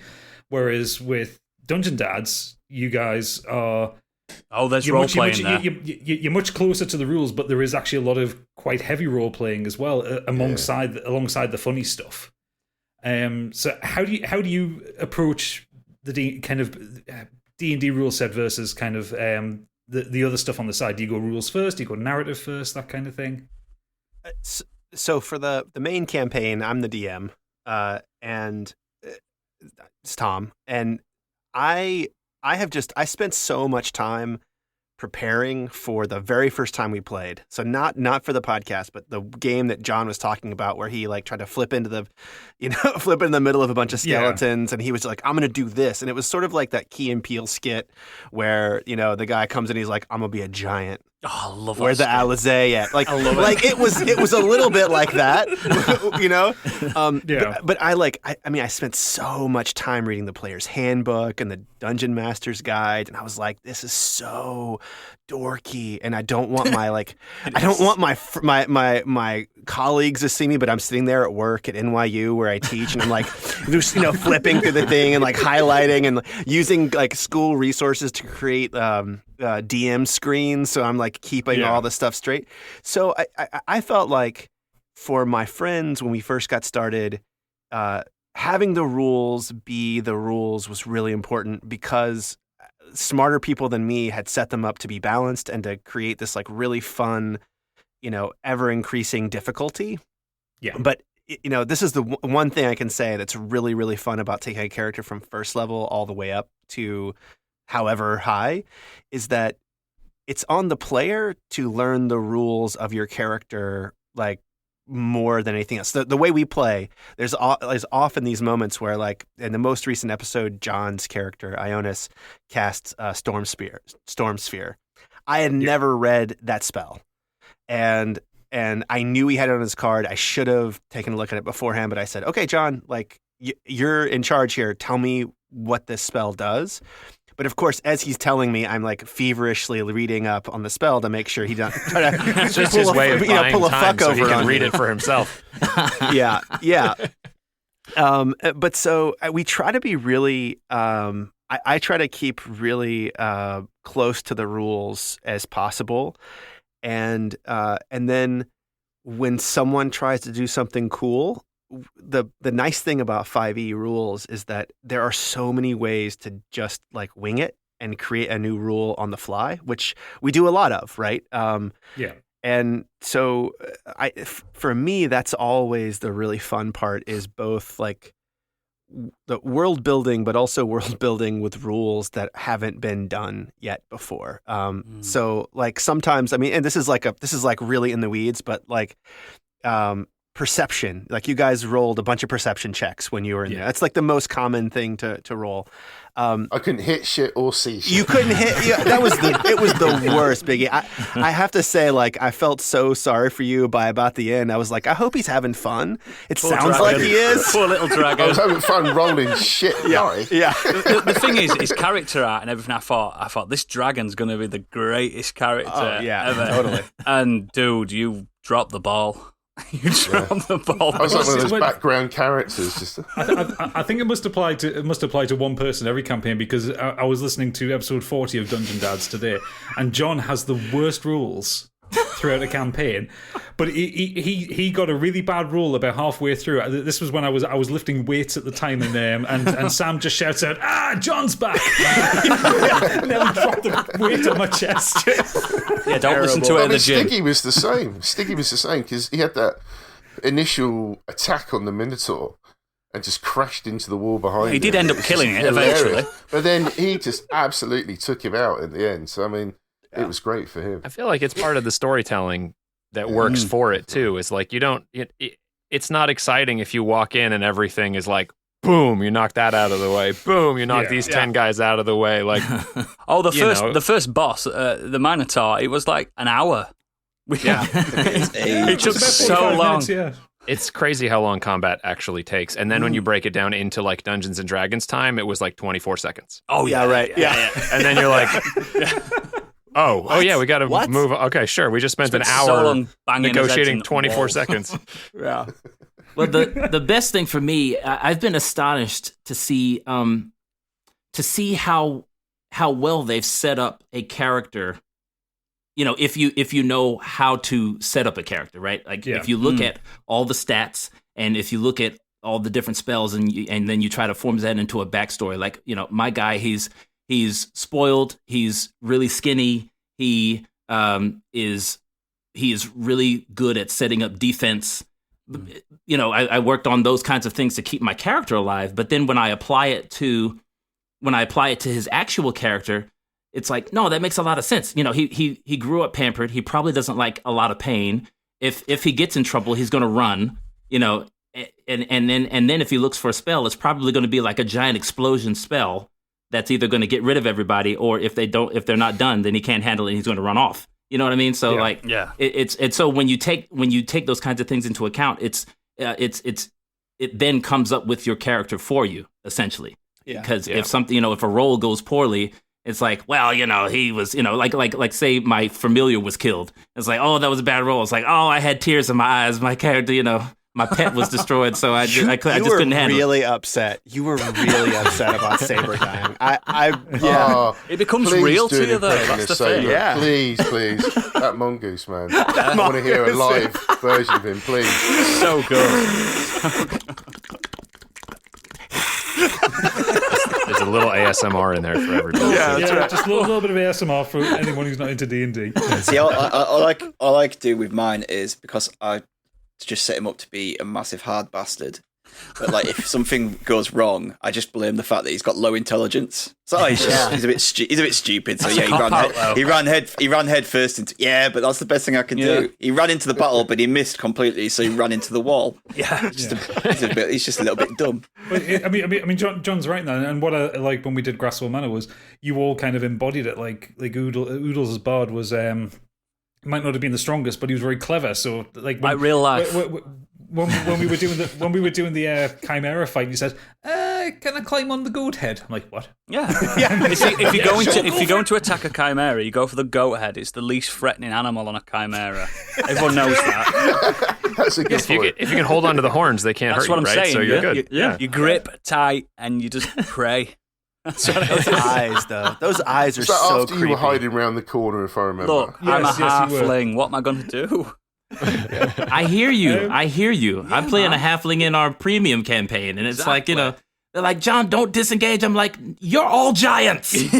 Whereas with Dungeon Dads, you guys are Oh, there's role playing there. you're much closer to the rules, but there is actually a lot of quite heavy role playing as well alongside the funny stuff. So how do you approach the D&D rule set versus kind of the other stuff on the side? Do you go rules first? Do you go narrative first? That kind of thing. So for the main campaign, I'm the DM, and it's Thom, and I spent so much time preparing for the very first time we played. So not for the podcast, but the game that John was talking about, where he like tried to flip into the middle of a bunch of skeletons, and he was like, "I'm going to do this," and it was sort of like that Key and Peele skit where the guy comes in, he's like, "I'm going to be a giant." Oh, I love Where's the that. Alizé at? Like, I love it. like it was a little bit like that, Yeah. But I spent so much time reading the player's handbook and the Dungeon Master's Guide, and I was like, this is so dorky, and I don't want my colleagues to see me, but I'm sitting there at work at NYU where I teach, and I'm like, just flipping through the thing and like highlighting and using like school resources to create DM screens, so I'm like keeping all the stuff straight. So I felt like for my friends when we first got started, having the rules be the rules was really important because smarter people than me had set them up to be balanced and to create this like really fun, ever increasing difficulty. Yeah. But this is the one thing I can say that's really, really fun about taking a character from first level all the way up to however high, is that it's on the player to learn the rules of your character, like more than anything else. The way we play, there's often these moments where, like in the most recent episode, John's character Ionis casts Storm Sphere. I had never read that spell. and I knew he had it on his card. I should have taken a look at it beforehand, but I said, "Okay, John, like you're in charge here. Tell me what this spell does." But of course, as he's telling me, I'm like feverishly reading up on the spell to make sure he doesn't try to It's just his way of buying pull a time fuck so over he can on read me. it for himself. Yeah. But so we try to be really. I try to keep really close to the rules as possible, and then when someone tries to do something cool, the nice thing about 5e rules is that there are so many ways to just like wing it and create a new rule on the fly, which we do a lot of, right? Yeah. And so for me, that's always the really fun part, is both like the world building, but also world building with rules that haven't been done yet before. So like sometimes, I mean, and this is like really in the weeds, but like, perception, like you guys rolled a bunch of perception checks when you were in there. That's like the most common thing to roll. I couldn't hit shit or see shit. You couldn't hit. Yeah, it was the worst, Biggie. I have to say, like, I felt so sorry for you by about the end. I was like, I hope he's having fun. It Poor sounds dragon. like he is. Poor little I dragon. was having fun rolling shit. Yeah. The thing is, his character art and everything. I thought this dragon's going to be the greatest character ever. Totally. And dude, you dropped the ball. You dropped the ball. I was like one of those When- background characters. Just I think it must apply to one person every campaign, because I was listening to episode 40 of Dungeon Dads today, and John has the worst rules throughout the campaign, but he got a really bad rule about halfway through. This was when I was lifting weights at the time, and Sam just shouts out, John's back. Nearly dropped the weight on my chest. Yeah, don't listen to it in the gym. Stiggy was the same. Stiggy was the same because he had that initial attack on the Minotaur and just crashed into the wall behind him. He did end up was killing just it eventually. hilarious. But then he just absolutely took him out in the end. So, I mean, it was great for him. I feel like it's part of the storytelling that works for it too. It's like it's not exciting if you walk in and everything is like, boom, you knock that out of the way. Boom, you knock these 10 guys out of the way. Like, the first boss, the Minotaur, it was like an hour. Yeah. It took About so 45 long. minutes, yeah. it's crazy how long combat actually takes. And then when you break it down into like Dungeons and Dragons time, it was like 24 seconds. Oh yeah, right. Yeah. And then you're like, oh yeah, we got to move. Okay, sure. We just spent an hour so long banging his heads negotiating in the 24 wall. seconds. Yeah. Well, the best thing for me, I've been astonished to see how well they've set up a character. You know, if you know how to set up a character, right? Like if you look at all the stats and if you look at all the different spells and then you try to form that into a backstory. Like, you know, my guy, he's spoiled, he's really skinny, he is really good at setting up defense. You know, I worked on those kinds of things to keep my character alive. But then when I apply it to his actual character, it's like, no, that makes a lot of sense. You know, he grew up pampered. He probably doesn't like a lot of pain. If he gets in trouble, he's going to run. You know, and then if he looks for a spell, it's probably going to be like a giant explosion spell that's either going to get rid of everybody, or if they're not done, then he can't handle it and he's going to run off. You know what I mean? So it's so when you take those kinds of things into account, it then comes up with your character for you essentially. Yeah. Because if something, you know, if a roll goes poorly, it's like, well, you know, he was, you know, like say my familiar was killed. It's like, oh, that was a bad roll. It's like, oh, I had tears in my eyes. My character, you know, my pet was destroyed, so I just couldn't handle it. You were really upset. You were really upset about Saber dying. It becomes real to you, though. That's the thing. Yeah. Please, that mongoose man. I want to hear a live version of him, please. So good. There's a little ASMR in there for everybody. Yeah, that's right. Just a little bit of ASMR for anyone who's not into D&D. See, all I like to do with mine is because I just set him up to be a massive hard bastard. But like, if something goes wrong, I just blame the fact that he's got low intelligence. So he's a bit stupid. So yeah, he ran head first into but that's the best thing I can do. He ran into the battle, but he missed completely, so he ran into the wall. He's just a little bit dumb. But I mean, John's right now. And what I like when we did Grasswell Manor was you all kind of embodied it. Like Oodles' bard was might not have been the strongest, but he was very clever. So like Like real life. When we were doing the Chimera fight, he said, "Can I climb on the goat head?" I'm like, "What?" Yeah. If you're going to attack a chimera, you go for the goat head. It's the least threatening animal on a chimera. Everyone knows that. That's a good point. If you can hold onto the horns, they can't That's hurt what you, I'm right? saying. So you're good. You grip tight and you just pray. That's what Those eyes, though. Those eyes are Was that so after creepy. you were hiding around the corner, if I remember? Look, I'm a Yes, you were. halfling. What am I going to do? I hear you. I'm playing a halfling in our premium campaign, and it's like, they're like, John, don't disengage. I'm like, you're all giants. Say to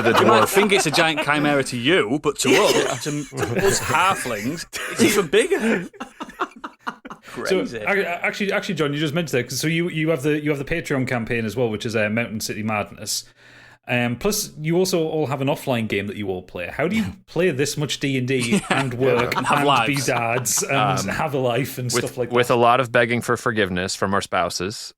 the You might dwarf. think it's a giant chimera to you, but to us halflings, it's even bigger. So Crazy. actually, John, you just mentioned that. So you have the Patreon campaign as well, which is Mountain City Madness. Plus, you also all have an offline game that you all play. How do you play this much D&D and work And have and lives. be dads and have a life and stuff like that? With a lot of begging for forgiveness from our spouses.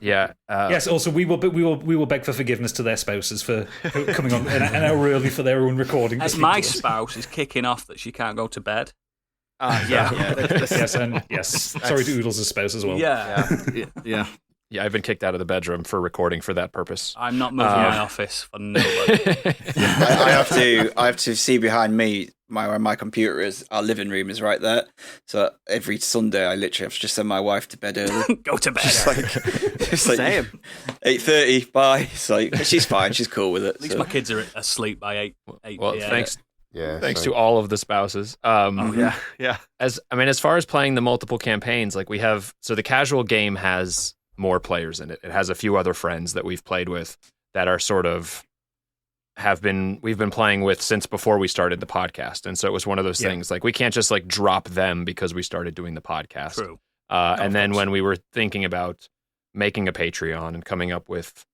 Yes. Also, we will beg for forgiveness to their spouses for coming on an hour early for their own recording. to As speak my to us. spouse is kicking off that she can't go to bed. Yes, and yes. Sorry to Oodles' spouse as well. Yeah. Yeah, I've been kicked out of the bedroom for recording for that purpose. I'm not moving my office for nobody. I have to see behind me where my computer is. Our living room is right there. So every Sunday, I literally have to just send my wife to bed early. Go to bed. Just like Same. 8:30. Bye. It's like she's fine. She's cool with it. At least my kids are asleep by 8 Well, p.m. thanks to all of the spouses. Yeah. As far as playing the multiple campaigns, like we have, so the casual game has more players in it. It has a few other friends that we've played with that are sort of we've been playing with since before we started the podcast. And so it was one of those things, like we can't just like drop them because we started doing the podcast. True. And then when we were thinking about making a Patreon and coming up with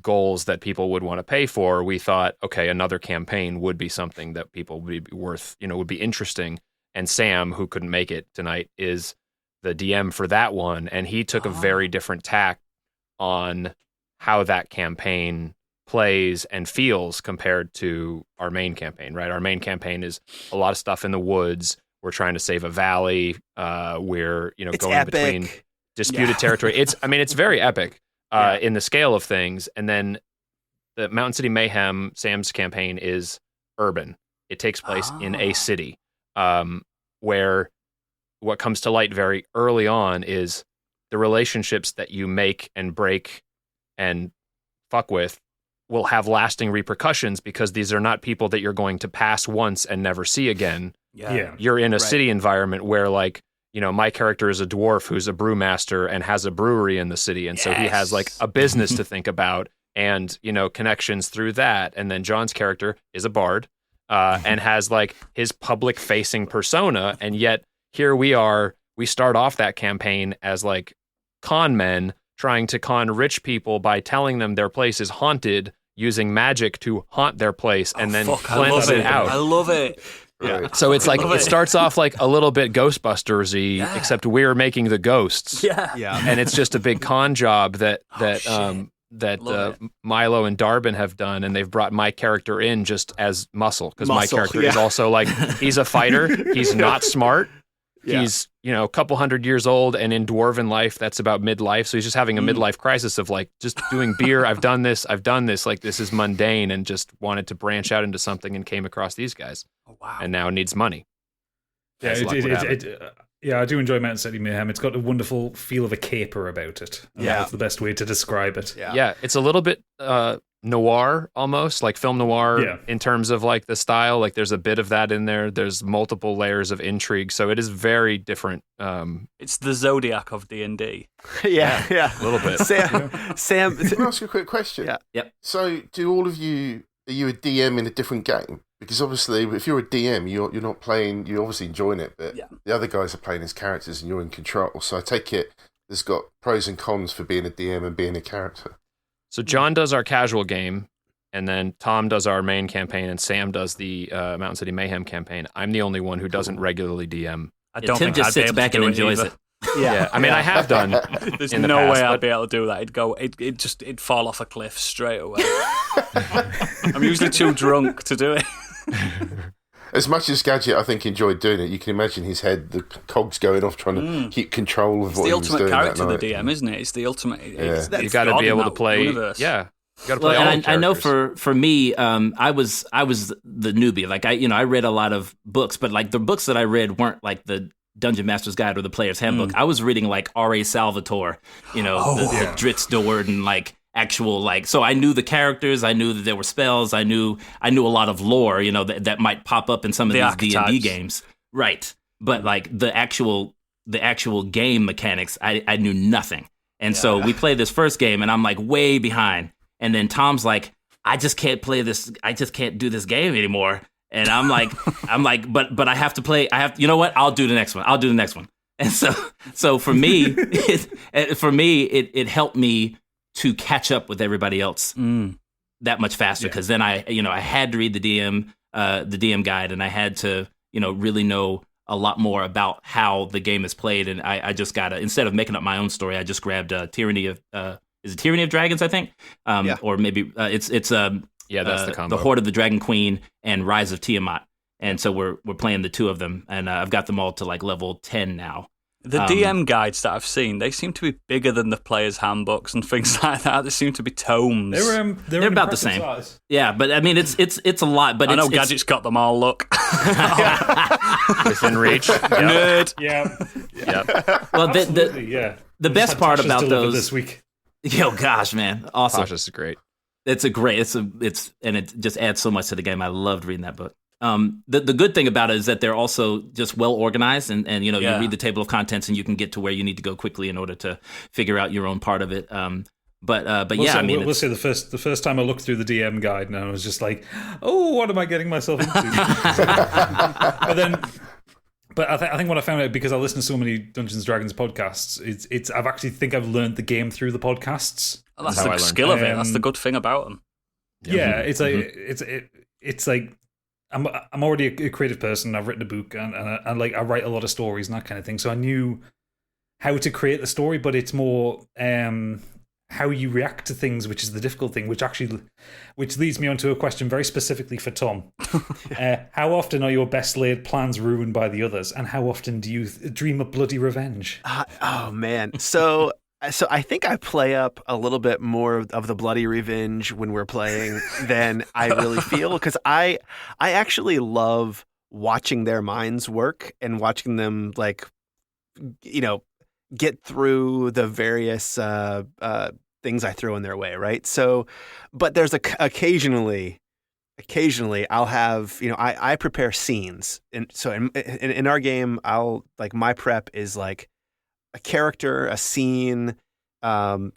goals that people would want to pay for, we thought, okay, another campaign would be something that people would be worth, would be interesting. And Sam, who couldn't make it tonight, is the DM for that one, and he took a very different tack on how that campaign plays and feels compared to our main campaign, right? Our main campaign is a lot of stuff in the woods. We're trying to save a valley. We're, It's going epic. between disputed territory. It's very epic in the scale of things. And then the Mountain City Mayhem, Sam's campaign, is urban. It takes place in a city where what comes to light very early on is the relationships that you make and break and fuck with will have lasting repercussions because these are not people that you're going to pass once and never see again. Yeah. You're in a city environment where, like, my character is a dwarf who's a brewmaster and has a brewery in the city. And so he has like a business to think about and, connections through that. And then John's character is a bard and has like his public facing persona. And yet here we are, we start off that campaign as like con men trying to con rich people by telling them their place is haunted, using magic to haunt their place and then cleanse it out. I love it. Right. So it's like, Love it it. starts off like a little bit Ghostbusters-y, except we're making the ghosts. Yeah. And it's just a big con job that Love Milo and Darbin have done, and they've brought my character in just as muscle, because my Muscle, character is also like, he's a fighter, he's not smart, he's a couple hundred years old, and in dwarven life that's about midlife, so he's just having a midlife crisis of like, just doing beer, I've done this, like this is mundane, and just wanted to branch out into something and came across these guys. Oh, wow. And now needs money. Yeah, As luck would have it. I do enjoy Mountain City Mayhem. It's got a wonderful feel of a caper about it. That's the best way to describe it. Yeah, it's a little bit noir almost, like film noir in terms of like the style. Like there's a bit of that in there. There's multiple layers of intrigue, so it is very different. It's the Zodiac of D&D. Yeah. A little bit. Sam. Can I ask you a quick question? Yeah. Yep. So, do all of you, are you a DM in a different game? Because obviously, if you're a DM, you're not playing, you're obviously enjoying it, but the other guys are playing as characters and you're in control. So I take it there's got pros and cons for being a DM and being a character. So John does our casual game, and then Thom does our main campaign, and Sam does the Mountain City Mayhem campaign. I'm the only one who doesn't regularly DM. I don't Tim think just I'd be sits able back to and do enjoys either. it. Yeah, I mean, I have done. There's in the no past, way I'd but- be able to do that. It'd fall off a cliff straight away. I'm usually too drunk to do it. As much as Gadget, I think, enjoyed doing it, you can imagine his head, the cogs going off, trying to keep control of It's what the he was ultimate doing character, that the night. DM, isn't it? It's the ultimate. You got to be able to play. Universe. Yeah, you got to Well, play all and the I know characters. for me, I was the newbie. Like I read a lot of books, but like the books that I read weren't like the Dungeon Master's Guide or the Player's Handbook. I was reading like R.A. Salvatore, the Dritz Dord and like actual like. So I knew the characters. I knew that there were spells. I knew a lot of lore. That might pop up in some of The these D&D archetypes. games, right? But like the actual game mechanics, I knew nothing. And so we played this first game, and I'm like way behind. And then Tom's like, I just can't play this. I just can't do this game anymore. And I'm like, but I have to play. You know what? I'll do the next one. And so for me, it helped me to catch up with everybody else that much faster. Because then I had to read the DM guide, and I had to, really know a lot more about how the game is played. And I just instead of making up my own story, I just grabbed Tyranny of Dragons, I think, or maybe it's that's the combo. The Horde of the Dragon Queen and Rise of Tiamat. And so we're playing the two of them, and I've got them all to like level 10 now. The DM guides that I've seen, they seem to be bigger than the players' handbooks and things like that. They seem to be tomes. They're about the same. Size. Yeah, but I mean, it's a lot. But I know it's Gadget's got them all. Look, Within reach. Yep. nerd. Yeah. Yep. well, Absolutely, yeah. the best Had part Tasha's about delivered those. this week. Yo, gosh, man, awesome! Tasha's is great. It's and it just adds so much to the game. I loved reading that book. The good thing about it is that they're also just well organized, and you read the table of contents and you can get to where you need to go quickly in order to figure out your own part of it. We'll say the first time I looked through the DM guide, and I was just like, oh, what am I getting myself into? But I think what I found out, because I listen to so many Dungeons and Dragons podcasts, I've learned the game through the podcasts. Well, that's That's how I the learned. skill of it. That's the good thing about them. Yeah, it's like it's like I'm already a creative person. I've written a book, and I write a lot of stories and that kind of thing. So I knew how to create the story, but it's more how you react to things, which is the difficult thing. Which leads me on to a question very specifically for Thom. How often are your best laid plans ruined by the others, and how often do you dream of bloody revenge? Oh man, so I think I play up a little bit more of the bloody revenge when we're playing than I really feel, because I actually love watching their minds work and watching them get through the various things I throw in their way, right? So, but there's occasionally I'll have, I prepare scenes, and so in our game, I'll my prep is like a character, a scene, general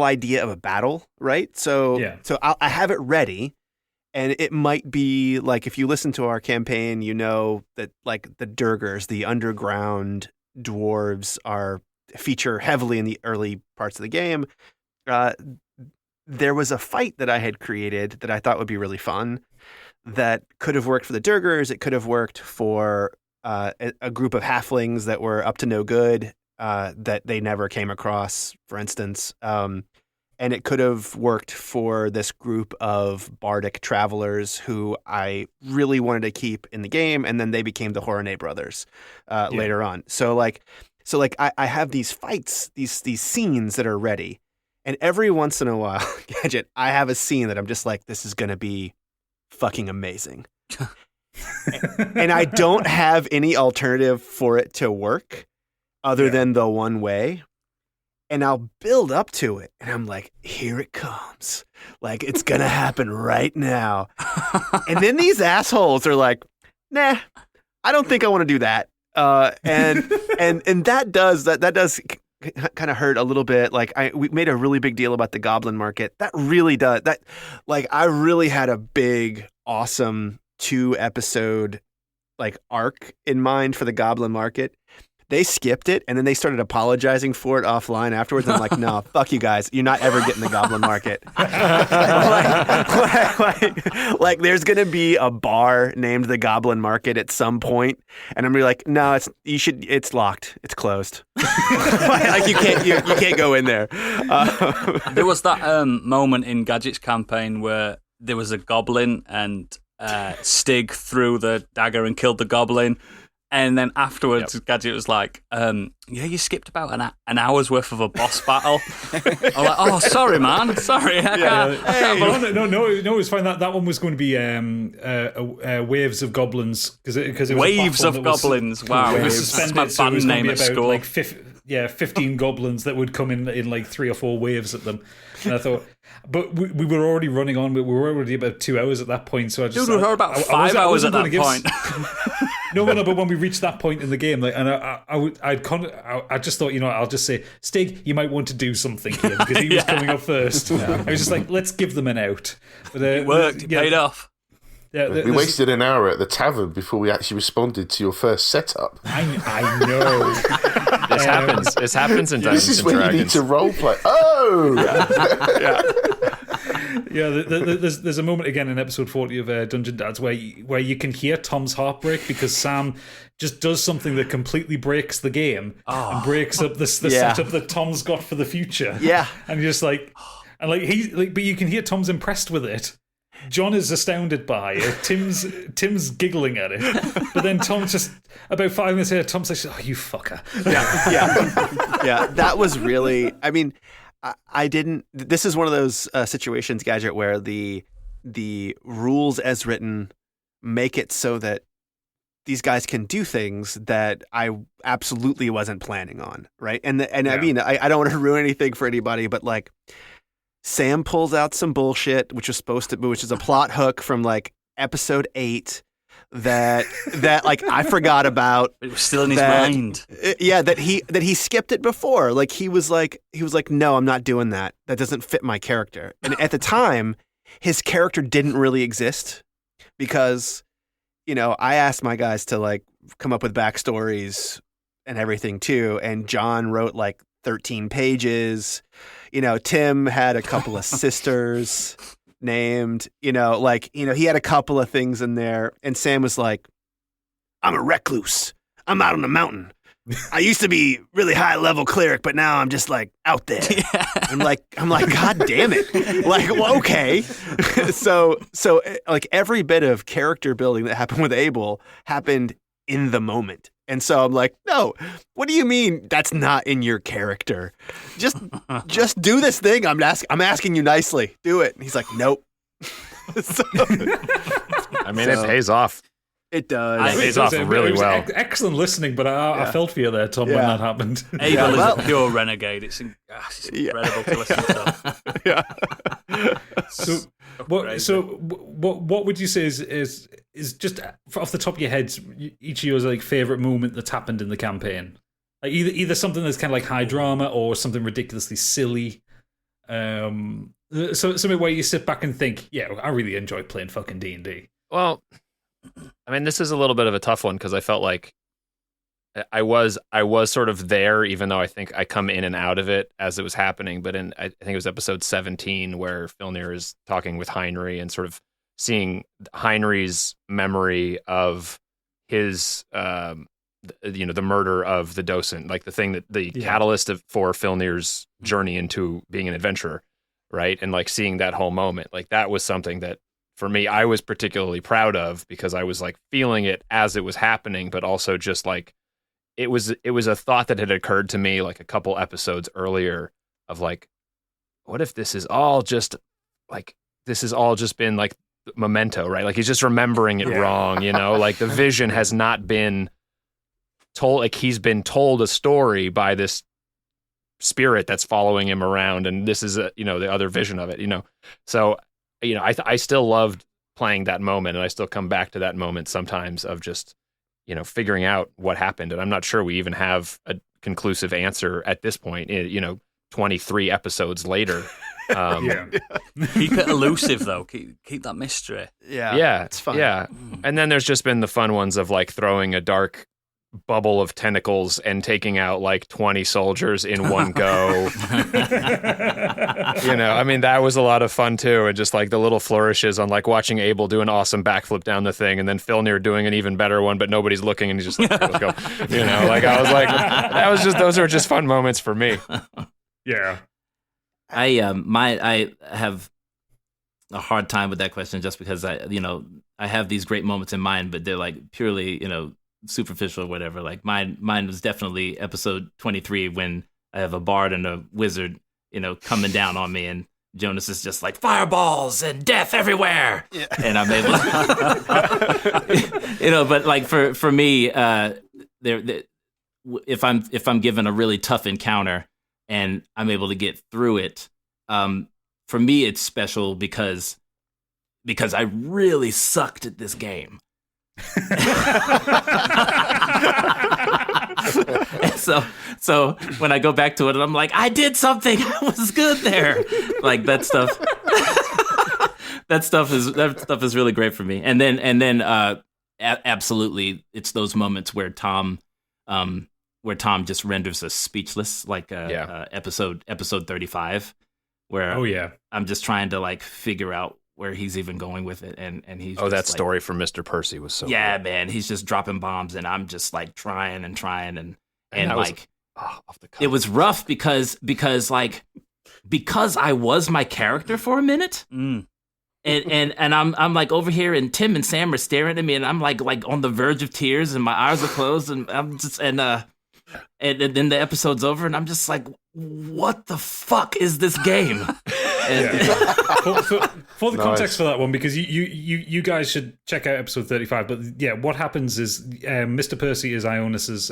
idea of a battle, right? So I have it ready, and it might be like, if you listen to our campaign, that like the Durgers, the underground dwarves, feature heavily in the early parts of the game. There was a fight that I had created that I thought would be really fun, that could have worked for the Durgers. It could have worked for a group of halflings that were up to no good, that they never came across, for instance. And it could have worked for this group of bardic travelers who I really wanted to keep in the game, and then they became the Horonay brothers later on. So I have these fights, these scenes that are ready, and every once in a while, Gadget, I have a scene that I'm just like, this is going to be fucking amazing. And I don't have any alternative for it to work other than the one way. And I'll build up to it, and I'm like, here it comes. Like, it's going to happen right now. And then these assholes are like, nah, I don't think I want to do that. And that does kind of hurt a little bit. Like, we made a really big deal about the Goblin Market. That really does. I really had a big, awesome 2-episode arc in mind for the Goblin Market. They skipped it, and then they started apologizing for it offline afterwards. I'm like, no, fuck you guys. You're not ever getting the Goblin Market. There's going to be a bar named the Goblin Market at some point, and I'm going to be like, no, it's locked. It's closed. You can't go in there. There was that moment in Gadget's campaign where there was a goblin and Stig threw the dagger and killed the goblin. And then afterwards, Gadget was like, yeah, you skipped about an hour's worth of a boss battle. I'm like, oh, sorry, man. Sorry. I can't No, it was fine. That one was going to be Waves of Goblins. Because it was Waves of Goblins. Wow. It was That's suspended, my so it band was name going at to be school. about like 15 goblins that would come in like 3 or 4 waves at them. And I thought, but we were already running on. We were already about 2 hours at that point. So I just Dude, we were about 5 hours at that point. No, but when we reached that point in the game, like, and I just thought, I'll just say, Stig, you might want to do something here because he was coming up first. I was just like, let's give them an out. But, it worked. It paid off. Yeah, we wasted an hour at the tavern before we actually responded to your first setup. I know. This happens in Dungeons and Dragons. This is when you need to roleplay. Oh! Yeah, there's a moment again in episode 40 of Dungeon Dads where you can hear Tom's heartbreak because Sam just does something that completely breaks the game and breaks up the setup that Tom's got for the future. Yeah, and you're just like, but you can hear Tom's impressed with it. John is astounded by it. Tim's giggling at it, but then Tom just about 5 minutes later, Tom says, "Oh, you fucker!" Yeah. That was really. I mean, I didn't. This is one of those situations, Gadget, where the rules as written make it so that these guys can do things that I absolutely wasn't planning on, right? And I mean, I don't want to ruin anything for anybody, but like, Sam pulls out some bullshit, which is a plot hook from like episode 8 that like I forgot about. It was still in his mind. Yeah, that he skipped it before. Like he was like, no, I'm not doing that. That doesn't fit my character. And at the time, his character didn't really exist because, I asked my guys to like come up with backstories and everything too, and John wrote like 13 pages. Tim had a couple of sisters named, he had a couple of things in there. And Sam was like, I'm a recluse. I'm out on the mountain. I used to be really high level cleric, but now I'm just like out there. Yeah. I'm like, God damn it. Like, well, okay. So like every bit of character building that happened with Abel happened in the moment. And so I'm like, no, what do you mean that's not in your character? Just do this thing. I'm asking you nicely. Do it. And he's like, nope. I mean, it pays off. It does. It pays off really well. Excellent listening, but I felt for you there, Tom, when that happened. Abel is a pure renegade. It's incredible to listen to. Yeah. What would you say is just off the top of your heads, each of yours like favorite moment that's happened in the campaign? Like either something that's kind of like high drama or something ridiculously silly. So something where you sit back and think, yeah, I really enjoy playing fucking D&D. Well, I mean, this is a little bit of a tough one because I felt like I was sort of there, even though I think I come in and out of it as it was happening. But I think it was episode 17 where Filnir is talking with Heinrich and sort of seeing Heinrich's memory of his, the murder of the docent, like the thing that the catalyst for Filnir's journey into being an adventurer, right? And like seeing that whole moment, like that was something that for me, I was particularly proud of because I was like feeling it as it was happening, but also just like, it was a thought that had occurred to me like a couple episodes earlier of like, what if this is all just been like memento, right? Like he's just remembering it wrong, like the vision has not been told, like he's been told a story by this spirit that's following him around. And this is, the other vision of it, So, I still loved playing that moment and I still come back to that moment sometimes of just, figuring out what happened. And I'm not sure we even have a conclusive answer at this point, 23 episodes later. Keep it elusive though. Keep that mystery. Yeah, it's fun. Yeah, and then there's just been the fun ones of like throwing a dark bubble of tentacles and taking out like 20 soldiers in one go. I mean, that was a lot of fun too. And just like the little flourishes on like watching Abel do an awesome backflip down the thing and then Filnir doing an even better one, but nobody's looking and he's just like, let's go. Like I was like, those are just fun moments for me. Yeah. I have a hard time with that question just because I have these great moments in mind, but they're like purely, superficial or whatever. Like mine was definitely episode 23 when I have a bard and a wizard, coming down on me, and Jonas is just like fireballs and death everywhere, and I'm able to, but like for me, if I'm given a really tough encounter and I'm able to get through it, for me it's special because I really sucked at this game. so when I go back to it, I'm like, I did something. I was good there. Like that stuff. that stuff is really great for me. And then absolutely, it's those moments where Thom just renders us speechless, like episode 35, where I'm just trying to like figure out where he's even going with it, and he's that like, story from Mr. Percy was so good. Man, he's just dropping bombs, and I'm just like trying and like off the cuff. it was rough because I was my character for a minute, and I'm like over here, and Tim and Sam are staring at me, and I'm like on the verge of tears, and my eyes are closed, and I'm just and then the episode's over, and I'm just like, what the fuck is this game? For the context for that one, because you guys should check out episode 35. But yeah, what happens is Mr. Percy is Ionis's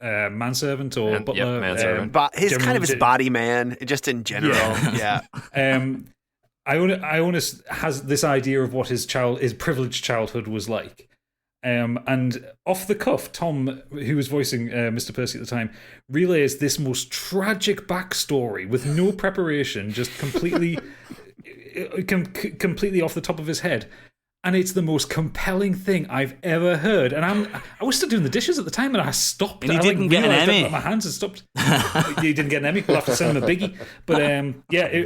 manservant or butler. Manservant. His kind of his body man, just in general. Yeah. Ionis has this idea of what his privileged childhood was like. And off the cuff, Thom, who was voicing Mr. Percy at the time, relays this most tragic backstory with no preparation, just completely off the top of his head. And it's the most compelling thing I've ever heard. And I was still doing the dishes at the time, and I stopped. And he didn't get an Emmy. My hands had stopped. He didn't get an Emmy. We'll have to send him a biggie. But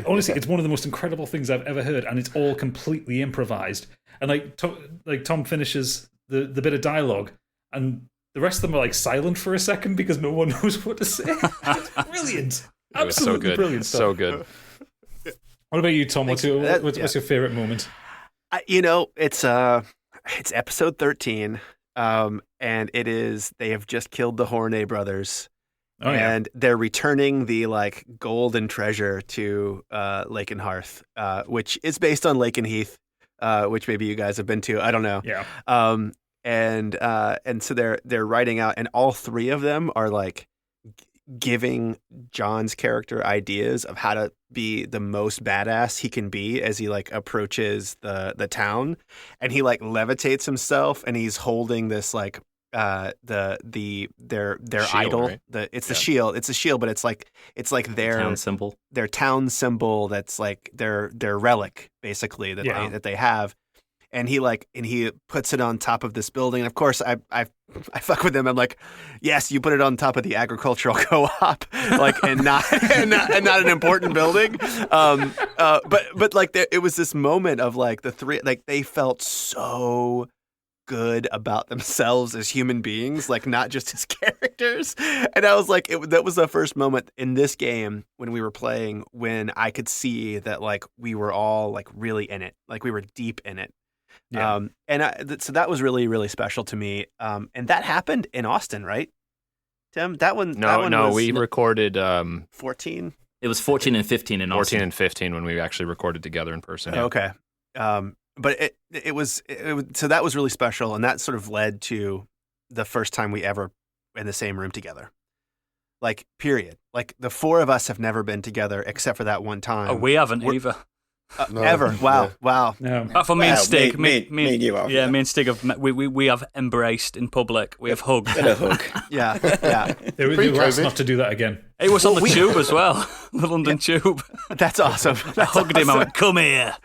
honestly, it's one of the most incredible things I've ever heard, and it's all completely improvised. And Thom finishes the bit of dialogue, and the rest of them are like silent for a second because no one knows what to say. It's brilliant. It was so good. Brilliant stuff. So good. What about you, Thom? What's your favorite moment? It's episode 13, and it is, they have just killed the Horney brothers, and they're returning the like golden treasure to Lakenhearth, which is based on Lakenheath, which maybe you guys have been to. I don't know. Yeah. And so they're writing out, and all three of them are like giving John's character ideas of how to be the most badass he can be as he like approaches the town, and he like levitates himself, and he's holding this like their shield, idol. right? It's the shield. It's a shield, but it's like their town symbol. Their town symbol. That's like their relic, basically, that they have. And he puts it on top of this building. And of course, I fuck with him. I'm like, yes, you put it on top of the agricultural co-op, like, and not an important building. But like, it was this moment of like the three, like they felt so good about themselves as human beings, like not just as characters. And I was like, that was the first moment in this game when we were playing when I could see that like we were all like really in it, like we were deep in it. Yeah. So that was really, really special to me. And that happened in Austin, right, Tim? That one was, we recorded 14. It was 14 and 15 in Austin. 14 and 15 when we actually recorded together in person. Yeah. Okay. But it was so that was really special, and that sort of led to the first time we ever in the same room together. Like, period. Like, the four of us have never been together except for that one time. Oh, we haven't either. No, ever. Wow. yeah. Wow. No. Apart from me and Stig. Me and you have. Yeah, me and Stig have we have embraced in public. We have hugged. Bit of hug. Yeah. They were asked not to do that again. It was on the tube as well, the London tube. That's awesome. I hugged him. I went, "Come here."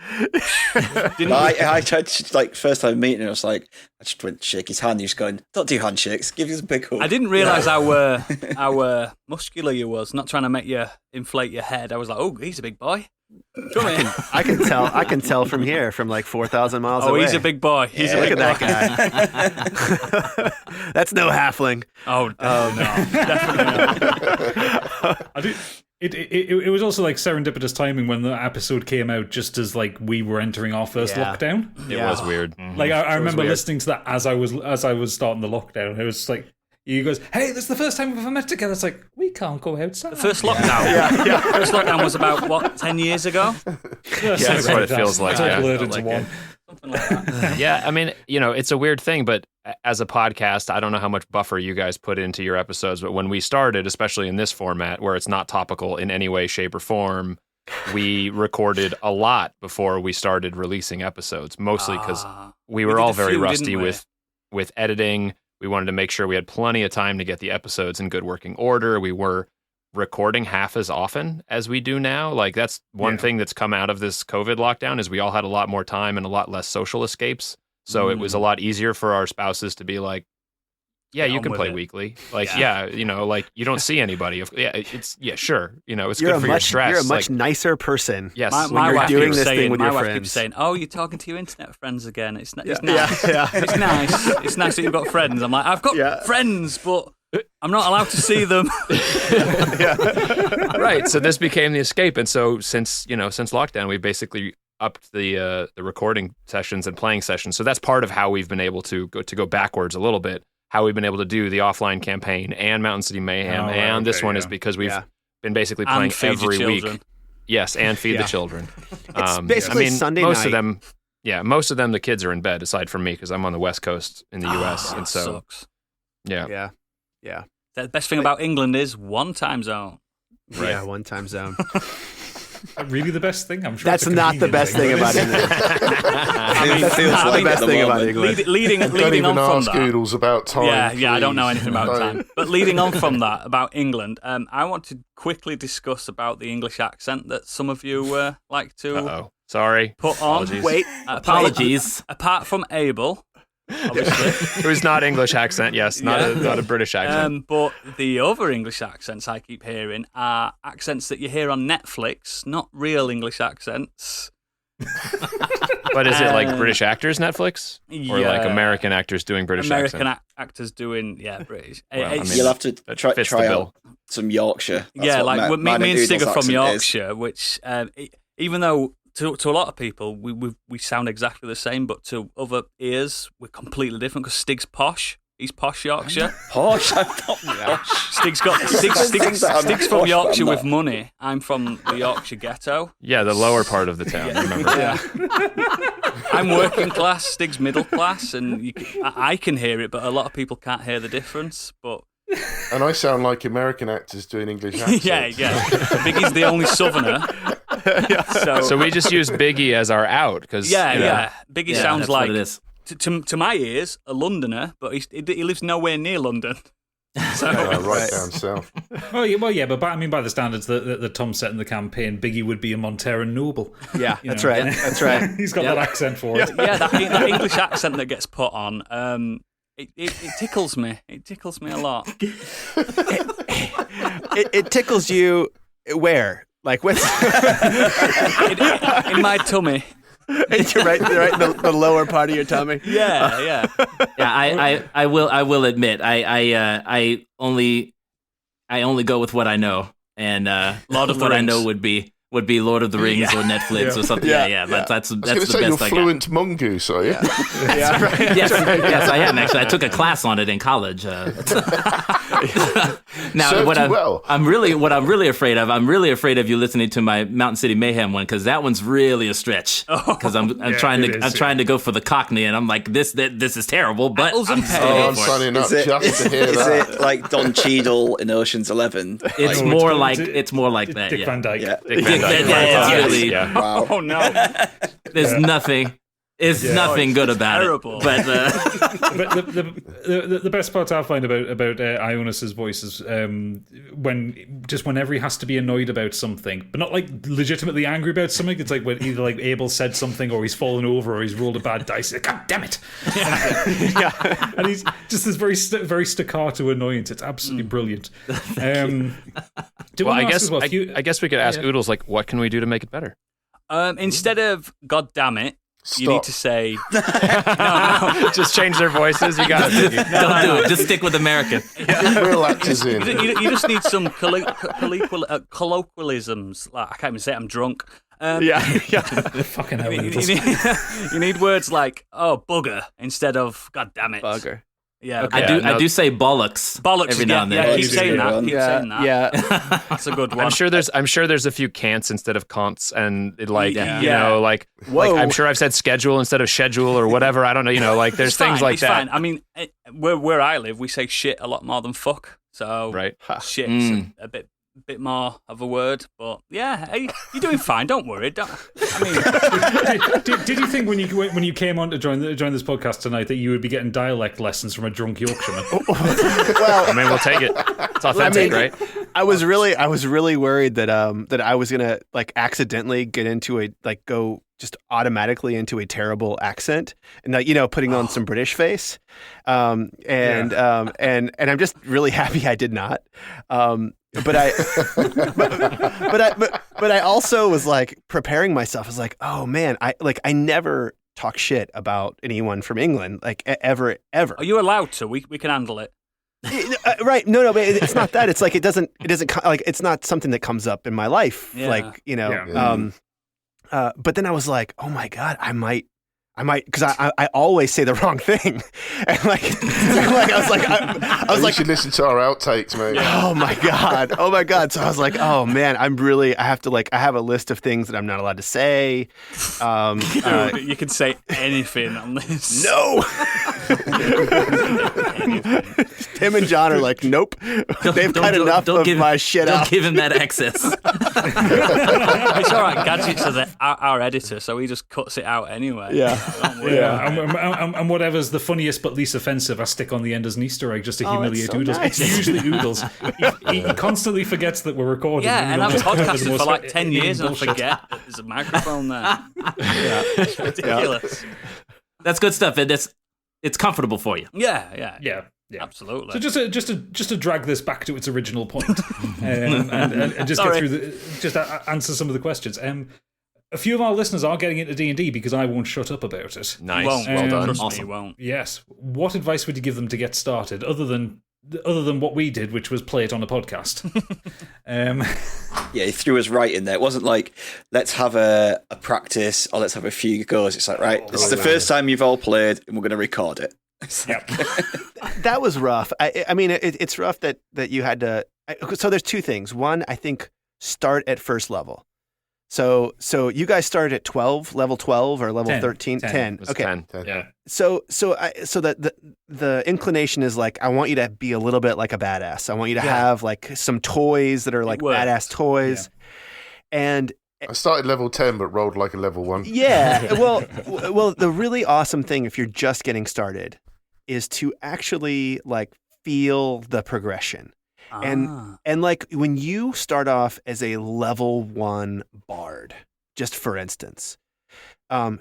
I tried to, like, first time meeting him, I was like, I just went to shake his hand. He was going, "Don't do handshakes. Give us a big hug." I didn't realise how muscular you was. Not trying to make you inflate your head. I was like, "Oh, he's a big boy." Come here. I can tell from here, from like 4,000 miles away. Oh, he's a big boy. He's a Look big at boy. that guy. That's no halfling. Oh no, definitely not. It was also like serendipitous timing when the episode came out, just as like we were entering our first lockdown. It was weird. Like I remember listening to that as I was starting the lockdown. It was like, you guys, hey, this is the first time we've ever met together. It's like, we can't go outside. The first lockdown. First lockdown was about what, 10 years ago? That's what it feels like. It's all blurred Felt into like one. Something like that. Yeah, I mean, it's a weird thing, but as a podcast, I don't know how much buffer you guys put into your episodes, but when we started, especially in this format where it's not topical in any way, shape, or form, we recorded a lot before we started releasing episodes, mostly because we were all very rusty with editing. We wanted to make sure we had plenty of time to get the episodes in good working order. We were recording half as often as we do now. Like, that's one thing that's come out of this COVID lockdown is we all had a lot more time and a lot less social escapes. So it was a lot easier for our spouses to be like, yeah, you can play weekly. Like, like you don't see anybody. Sure. It's good for your stress. You're a much nicer person. Yes. My wife doing keeps this saying, thing with your my wife friends. keeps saying, "Oh, you're talking to your internet friends again. It's nice. Yeah. It's nice. It's nice that you've got friends." I'm like, I've got friends, but I'm not allowed to see them. Right. So this became the escape, and so since lockdown, we basically upped the recording sessions and playing sessions. So that's part of how we've been able to go backwards a little bit. How we've been able to do the offline campaign and Mountain City Mayhem, this one is because we've been basically playing every week. Yes, and feed the children. It's basically Sunday most night. of them. Yeah, most of them, the kids are in bed, aside from me, because I'm on the West Coast in the U.S. And so, sucks. Yeah. The best thing about England is one time zone. Right. Yeah, one time zone. Really the best thing? I'm sure That's not the best thing about England. It feels not like the best at the thing about moment. England. Leading Don't on even from ask that. Oodles about time. I don't know please. anything about Don't. time. But leading on from that, about England, I want to quickly discuss about the English accent that some of you like to Uh-oh. Sorry. put on. Apologies. Wait, Apologies. Apart from Abel, obviously. Who's not English accent? Yes, not a British accent. But the other English accents I keep hearing are accents that you hear on Netflix, not real English accents. But is it like British actors Netflix, or like American actors doing British American accent? actors doing British. Well, I mean, You'll have to that try fits the out bill. some Yorkshire. That's yeah, what like me mine and Doodle's Sig are from accent is. Yorkshire, which even though to a lot of people we sound exactly the same, but to other ears we're completely different. Because Stig's posh. He's posh Yorkshire. Posh? I'm not posh. Stig's from Yorkshire with money. I'm from the Yorkshire ghetto. Yeah, the lower part of the town. Remember? Yeah. I'm working class. Stig's middle class, and I can hear it, but a lot of people can't hear the difference. But And I sound like American actors doing English accents. yeah. Biggie's the only southerner. So we just use Biggie as our out because Biggie sounds that's like what it is. to my ears a Londoner, but he lives nowhere near London. So Right down south. But by the standards that Tom set in the campaign, Biggie would be a Montero noble. Yeah, You that's know. right. That's right. He's got that accent for it. yeah, that English accent that gets put on, it tickles me. It tickles me a lot. It tickles you where? Like with in my tummy. right in the lower part of your tummy. Yeah. Yeah, I will admit I only go with what I know, and Lord of the what I Rings. know would be Lord of the Rings or Netflix or something. Yeah. That's I was the going to say you're best I got. fluent mongoose, are you? Yes, I am actually. I took a class on it in college. Now, Served what you well. I'm really afraid of. I'm really afraid of you listening to my Mountain City Mayhem one, because that one's really a stretch. Because I'm trying to go for the Cockney, and I'm like this is terrible. But Apples I'm and still pears. going I'm for it. signing up just to hear Is that. it like Don Cheadle in Ocean's 11? It's Oh, more it's like that. Dick Yeah. Van Dyke. Yeah. Dick Van Dyke. Yeah, it's really. Yeah. Wow. Oh no. There's nothing. It's nothing good about terrible. it. But But the best part I find about Ionis's voice is whenever he has to be annoyed about something, but not like legitimately angry about something. It's like when either like Abel said something, or he's fallen over, or he's rolled a bad dice. Like, God damn it! And he's just this very staccato annoyance. It's absolutely brilliant. Well, I guess we could ask Oodles, like, what can we do to make it better? Instead of "God damn it," you need to say Just change their voices. You got it. Don't do it. Just stick with American. Real actors in. you just need some colloquialisms. Like, I can't even say it, I'm drunk. Fucking hell. You need words like bugger instead of god damn it. Bugger. Yeah, I do say bollocks. Bollocks every now and then. Yeah, keep saying that. Keep saying that. Yeah. That's a good one. I'm sure there's a few can'ts instead of can'ts, and you Yeah. know, like Whoa. I'm sure I've said schedule instead of schedule or whatever. I don't know. You know, like there's It's things fine, like it's that. Fine. I mean, where I live, we say shit a lot more than fuck. So Right. shit's a bit more of a word, but yeah, hey, you're doing fine. Don't worry. did you think when you came on to join this podcast tonight that you would be getting dialect lessons from a drunk Yorkshireman? Well, I mean, we'll take it. It's authentic, right? I was really worried that I was gonna like accidentally get into go just automatically into a terrible accent and putting on some British face, and I'm just really happy I did not. But I also was like preparing myself. I was like, oh man, I never talk shit about anyone from England, like ever. Are you allowed to? We can handle it. Right? No, but it's not that. It's like it doesn't like it's not something that comes up in my life. Yeah. Like but then I was like, oh my god, I might, because I always say the wrong thing, and I was You like, should listen to our outtakes, mate. oh my god. So I was like, oh man, I have to I have a list of things that I'm not allowed to say. You can say anything on this. No. Tim and John are like, nope. They've cut enough of my shit out. Don't give him that access. It's all right. Gadgets are our editor, so he just cuts it out anyway. Yeah. Don't worry about it. And whatever's the funniest but least offensive, I stick on the end as an Easter egg just to humiliate so Oodles. nice. It's usually Oodles. He constantly forgets that we're recording. Yeah, and I've just podcasted for like 10 Indian years and I bullshit. forget that there's a microphone there. It's ridiculous. That's good stuff, and it's comfortable for you. Yeah. Yeah. Absolutely. So just to drag this back to its original point, and just Sorry. get through answer some of the questions. A few of our listeners are getting into D&D because I won't shut up about it. Nice. You won't. Well done. Trust me, Awesome. you won't. Yes. What advice would you give them to get started, other than what we did, which was play it on a podcast? Yeah, he threw us right in there. It wasn't like, let's have a practice or let's have a few goes. It's like, right, this is the first time you've all played and we're going to record it. That was rough. I mean, it's rough that you had to. So there's two things. One, I think start at first level. So you guys started at level 12 or level 10. 13? 10. It was Okay. 10. Yeah. So that the inclination is like, I want you to be a little bit like a badass. I want you to have like some toys that are like works. badass toys. And I started level 10 but rolled like a level 1. yeah, well, the really awesome thing if you're just getting started is to actually like feel the progression. And like when you start off as a level 1 bard, just for instance,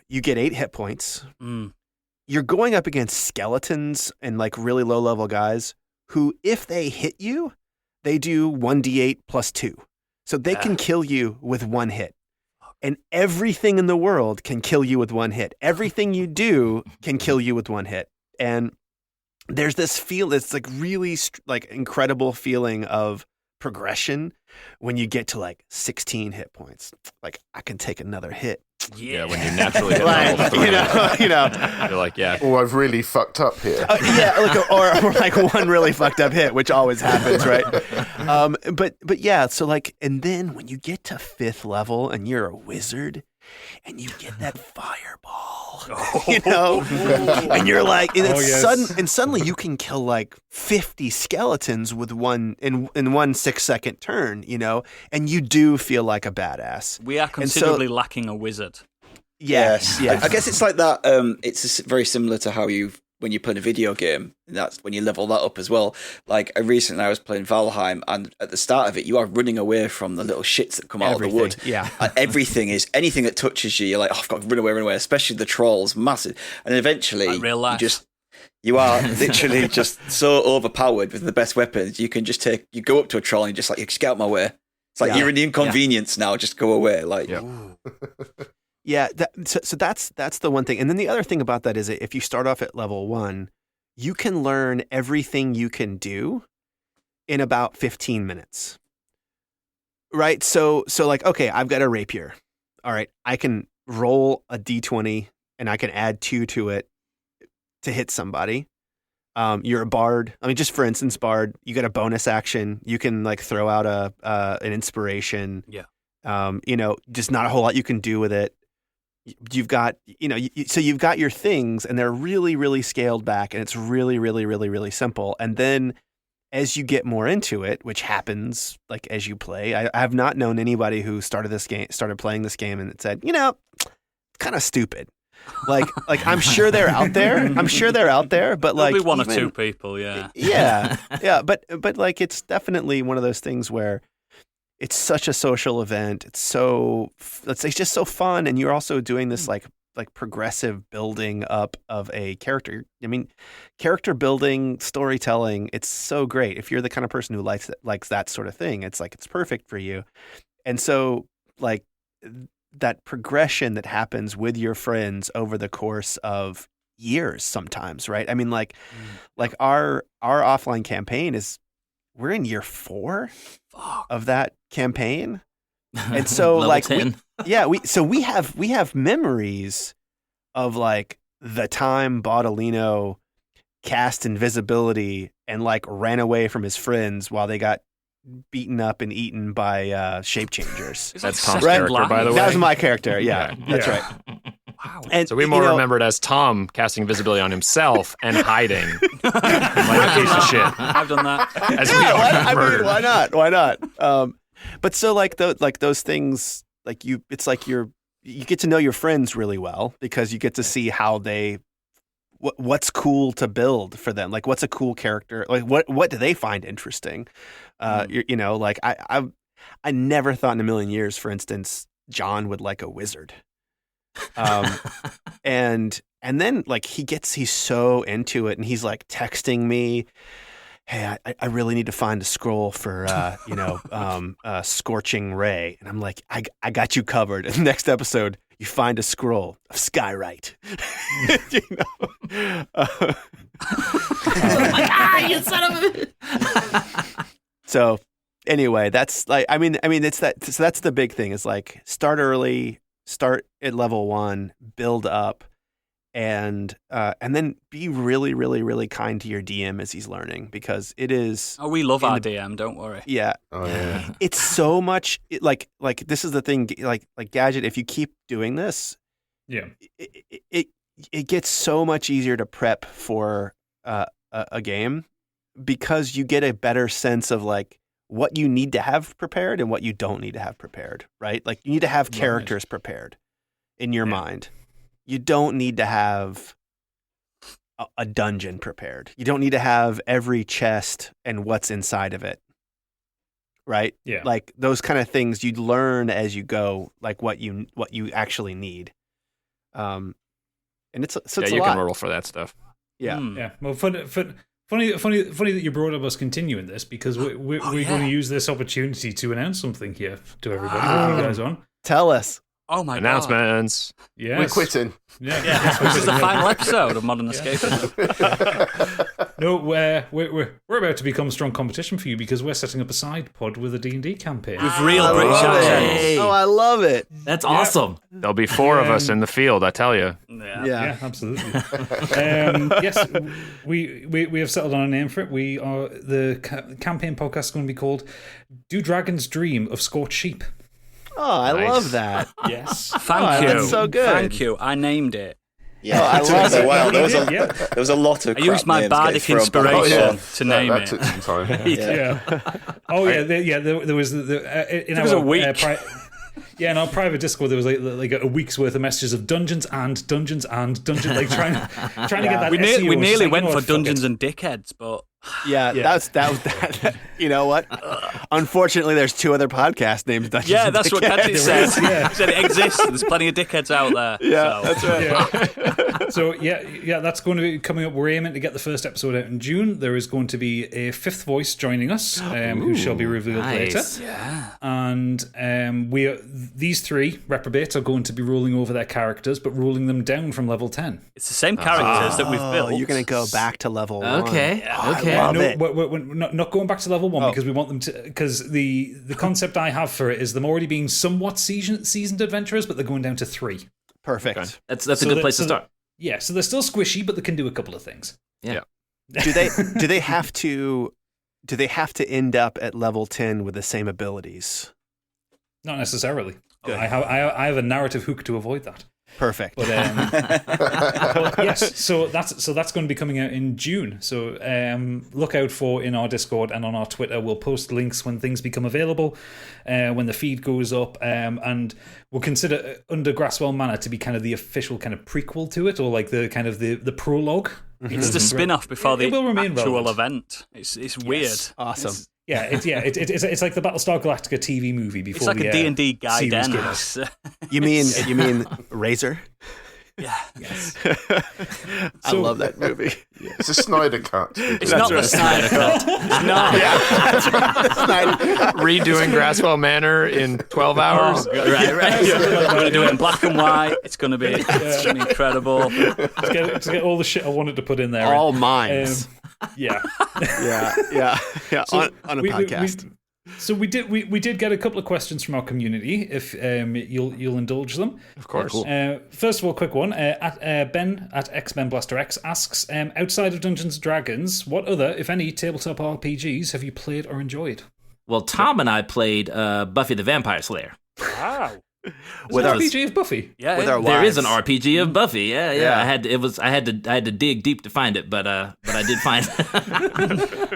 you get 8 hit points. You're going up against skeletons and like really low level guys who, if they hit you, they do 1d8 plus 2. So they can kill you with 1 hit. And everything in the world can kill you with 1 hit. Everything you do can kill you with 1 hit. And there's this it's like really like incredible feeling of progression when you get to like 16 hit points. Like, I can take another hit. Yeah, when you naturally hit Like, level 3. you know. You're like, yeah. Oh, I've really fucked up here. Yeah, like, or like one really fucked up hit, which always happens, right? But yeah, so like, and then when you get to 5th level and you're a wizard and you get that fireball, you know, and you're like, and it's suddenly you can kill like 50 skeletons with one 6-second turn, you know, and you do feel like a badass. We are considerably lacking a wizard. Yes. I guess it's like that. It's very similar to how when you play a video game, that's when you level that up as well. Like recently I was playing Valheim, and at the start of it, you are running away from the little shits that come out of the wood. Yeah. And everything is, anything that touches you, you're like, oh, I've got to run away, especially the trolls, massive. And eventually, Like real life. you are literally just so overpowered with the best weapons. You can just you go up to a troll and you're just like, you just get out of my way. It's like, you're in the inconvenience now, just go away. Like, Yeah, so that's the one thing. And then the other thing about that is that if you start off at level 1, you can learn everything you can do in about 15 minutes. Right? So like, okay, I've got a rapier. All right, I can roll a d20 and I can add 2 to it to hit somebody. You're a bard. I mean, just for instance, bard, you get a bonus action. You can like throw out an inspiration. Yeah. Just not a whole lot you can do with it. You've got, so you've got your things and they're really, really scaled back and it's really, really, really, really simple. And then as you get more into it, which happens like as you play, I have not known anybody who started playing this game and it said, kind of stupid. Like I'm sure they're out there. But like there'll be one or two people, yeah. Yeah. But like it's definitely one of those things where it's such a social event. It's just so fun, and you're also doing this like progressive building up of a character. I mean, character building, storytelling. It's so great. If you're the kind of person who likes that sort of thing, it's like it's perfect for you. And so like that progression that happens with your friends over the course of years, sometimes, right? I mean, like our offline campaign we're in year 4 of that campaign. And so like, we have memories of like the time Baudolino cast invisibility and like ran away from his friends while they got beaten up and eaten by shape changers. That's Tom's character, by the way. That was my character. Yeah, that's right. Wow. And so we more remembered as Thom casting invisibility on himself and hiding like a piece of shit. I've done that. As we all remembered. Why not? But so like those things, like you get to know your friends really well because you get to see how what's cool to build for them. Like what's a cool character? Like what do they find interesting? Like I never thought in a million years, for instance, John would like a wizard. And then like he's so into it and he's like texting me, hey, I really need to find a scroll for Scorching Ray. And I'm like, I got you covered. And next episode you find a scroll of Skywrite. You son of a. So anyway, that's like, I mean, it's that. So that's the big thing. Is like start early, start at level 1, build up, and then be really, really, really kind to your DM as he's learning because it is. Oh, we love our DM. Don't worry. Yeah. Oh yeah. It's so much like this is the thing. Like Gadget, if you keep doing this, Yeah. it gets so much easier to prep for a game because you get a better sense of like what you need to have prepared and what you don't need to have prepared, right? Like you need to have characters prepared in your mind. You don't need to have a dungeon prepared. You don't need to have every chest and what's inside of it, right? Yeah. Like those kind of things you learn as you go, like what you actually need. And it's a you lot. can roll for that stuff. Yeah. Yeah. Well, funny that you brought up us continuing this because we're going to use this opportunity to announce something here to everybody. With you guys on. Tell us. Oh my Announcements. Yes. We're quitting. Yeah. This is the final episode of Modern Escapism. No, we're about to become strong competition for you because we're setting up a side pod with a D&D campaign. With real British accents. Hey. Oh, I love it. That's awesome. There'll be 4 of us in the field, I tell you. Yeah, absolutely. Yes, we have settled on a name for it. We are the campaign podcast is going to be called "Do Dragons Dream of Scorched Sheep?" Oh, I Nice. love that. Yes. Thank you. That's so good. Thank you. I named it. Yeah, I it took love us a it. while. There Yeah. was a lot of I used crap my names bardic getting thrown back. inspiration to name that it. took some time. Yeah. Oh yeah. There was It was a week. In our private Discord, there was like a week's worth of messages of dungeons, like trying to get that. We SEO, nearly just like, went you know for what, fuck Dungeons it. and Dickheads, but Yeah, Yeah. that was You know what? Unfortunately, there's 2 other podcasts named Dungeons. Yeah, and that's what Dickheads. Kenji says. He said it exists. There's plenty of dickheads out there. Yeah, so. that's right. Yeah. So yeah, that's going to be coming up. We're aiming to get the first episode out in June. There is going to be a 5th voice joining us, who shall be revealed later. Yeah. And these 3 reprobates are going to be rolling over their characters, but rolling them down from level 10. It's the same characters that we've built. You're going to go back to level 1. Okay. Okay. Love No, it. we're not going back to level 1 because we want them to. Because the concept I have for it is them already being somewhat seasoned adventurers, but they're going down to 3. Perfect. Okay. That's a good place to start. Yeah, so they're still squishy, but they can do a couple of things. Yeah. Do they have to end up at level 10 with the same abilities? Not necessarily. Good. I have a narrative hook to avoid that. Perfect. But, but yes, so that's going to be coming out in June. So look out for in our Discord and on our Twitter. We'll post links when things become available, when the feed goes up, and we'll consider Under Grasswell Manor to be kind of the official kind of prequel to it, or like the kind of the prologue. It's the spin-off before the It will remain actual relevant. event. It's weird. Awesome. It's like the Battlestar Galactica TV movie before. It's like a D&D series came guidance. You mean Razor? Yeah. Yes. I love that movie. It's a Snyder cut. It's not the Snyder cut. It's not. Redoing Grasswell Manor in 12 hours. Right. We're going to do it in black and white. It's going to be incredible. Just get all the shit I wanted to put in there. All minds. Yeah. Yeah. So on a we- podcast. So we did get a couple of questions from our community. If you'll indulge them, Of course. First of all, quick one. Ben at XBenBlasterX asks, outside of Dungeons and Dragons, what other, if any, tabletop RPGs have you played or enjoyed? Well, Thom and I played Buffy the Vampire Slayer. Wow. With our- RPG of Buffy. Yeah. With our There is an wives. RPG of Buffy. Yeah. Yeah. I had to dig deep to find it, but I did find it.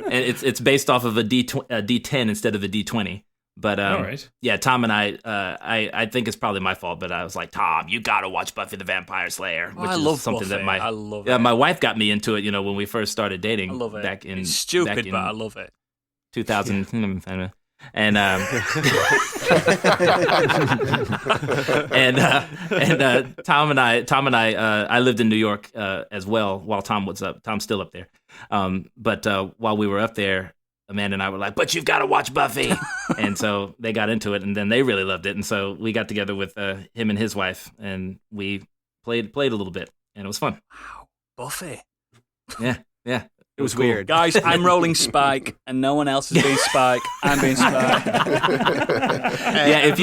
And it's based off of a D10 instead of a D20. But All right. yeah, Thom and I think it's probably my fault, but I was like, Thom, you gotta watch Buffy the Vampire Slayer, which I is love something Buffy. that I love yeah, it. my wife got me into it. You know, when we first started dating. I love it. Back in It's stupid, back in but I love it. 2000. And Thom and I lived in New York as well while Thom was up. Thom's still up there. But while we were up there, Amanda and I were like, but you've got to watch Buffy. And so they got into it, and then they really loved it. And so we got together with him and his wife, and we played a little bit, and it was fun. Wow. Buffy. Yeah. It was cool. weird. Guys, I'm rolling Spike, and no one else is being Spike. I'm being Spike. Yeah, if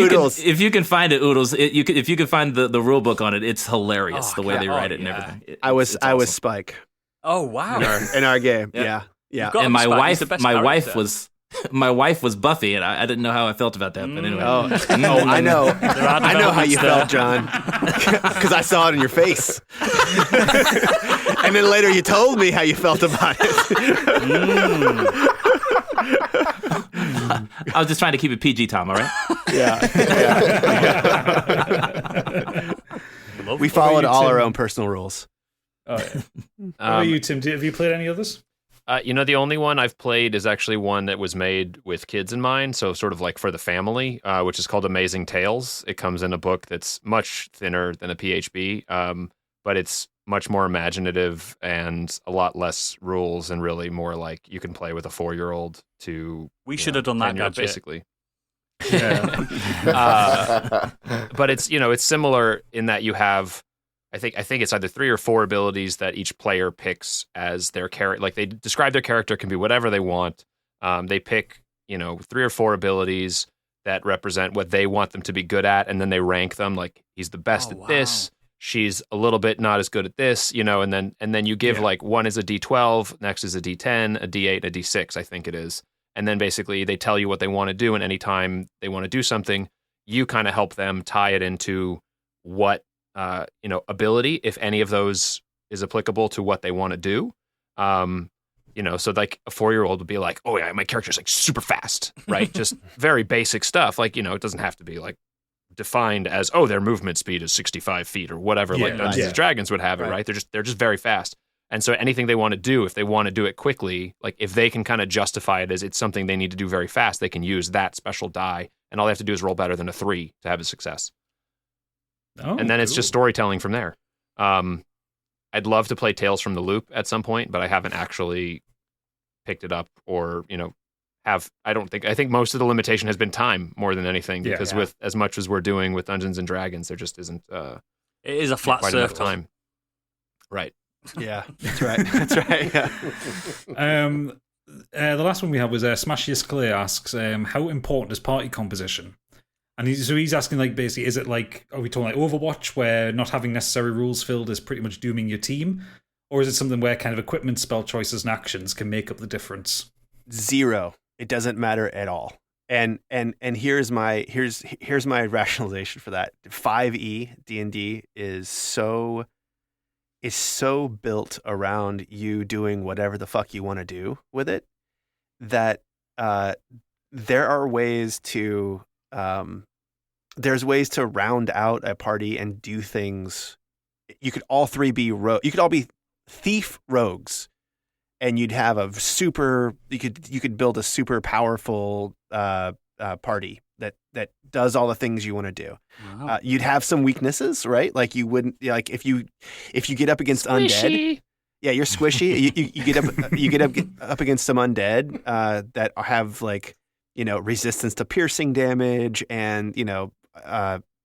you can find it, Oodles, if you can find the rule book on it, it's hilarious the way they write it and everything. I was awesome. Spike Oh, wow. in our game. Yeah. Yeah. Got And my Spike, he's the best character. wife was Buffy, and I didn't know how I felt about that. But anyway, I know. There are I know how you felt, developments John, because I saw it in your face. And then later you told me how you felt about it. I was just trying to keep it PG, Thom. All right. We followed all our own personal rules. Oh, yeah. What about you, Tim? Have you played any others? The only one I've played is actually one that was made with kids in mind, so sort of like for the family, which is called Amazing Tales. It comes in a book that's much thinner than a PHB, but it's much more imaginative and a lot less rules, and really more like you can play with a 4-year-old to We should have done that, 10-year-old, Gadget. basically. But it's similar in that you have, I think it's either 3 or 4 abilities that each player picks as their character. Like they describe their character can be whatever they want. They pick 3 or 4 abilities that represent what they want them to be good at, and then they rank them. Like he's the best at this. She's a little bit not as good at this, and then you give like one is a D12, next is a D10, a D8, and a D6, I think it is. And then basically they tell you what they want to do, and anytime they want to do something, you kind of help them tie it into what ability, if any of those is applicable to what they want to do. So like a 4-year-old would be like, oh yeah, my character's like super fast, right? Just very basic stuff. Like, it doesn't have to be like defined as, oh, their movement speed is 65 feet or whatever, like Dungeons and Dragons would have it, right? They're just very fast. And so anything they want to do, if they want to do it quickly, like if they can kind of justify it as it's something they need to do very fast, they can use that special die. And all they have to do is roll better than a 3 to have a success. Oh, and then it's just storytelling from there. I'd love to play Tales from the Loop at some point, but I haven't actually picked it up or, I think most of the limitation has been time more than anything, because with as much as we're doing with Dungeons and Dragons, there just isn't it is a flat quite enough surface. time. Right. Yeah, that's right. That's right. Yeah. The last one we had was Smashius Clay asks, how important is party composition? And he's asking, like, basically, is it like, are we talking like Overwatch, where not having necessary rules filled is pretty much dooming your team? Or is it something where kind of equipment, spell choices, and actions can make up the difference? 0. It doesn't matter at all. And here's my rationalization for that. 5e D&D is so built around you doing whatever the fuck you want to do with it that there are ways to there's ways to round out a party and do things. You could all be thief rogues, and you'd have a super. You could build a super powerful party that does all the things you want to do. Wow. You'd have some weaknesses, right? Like you wouldn't like if you get up against undead. Yeah, you're squishy. you get up against some undead that have like resistance to piercing damage, and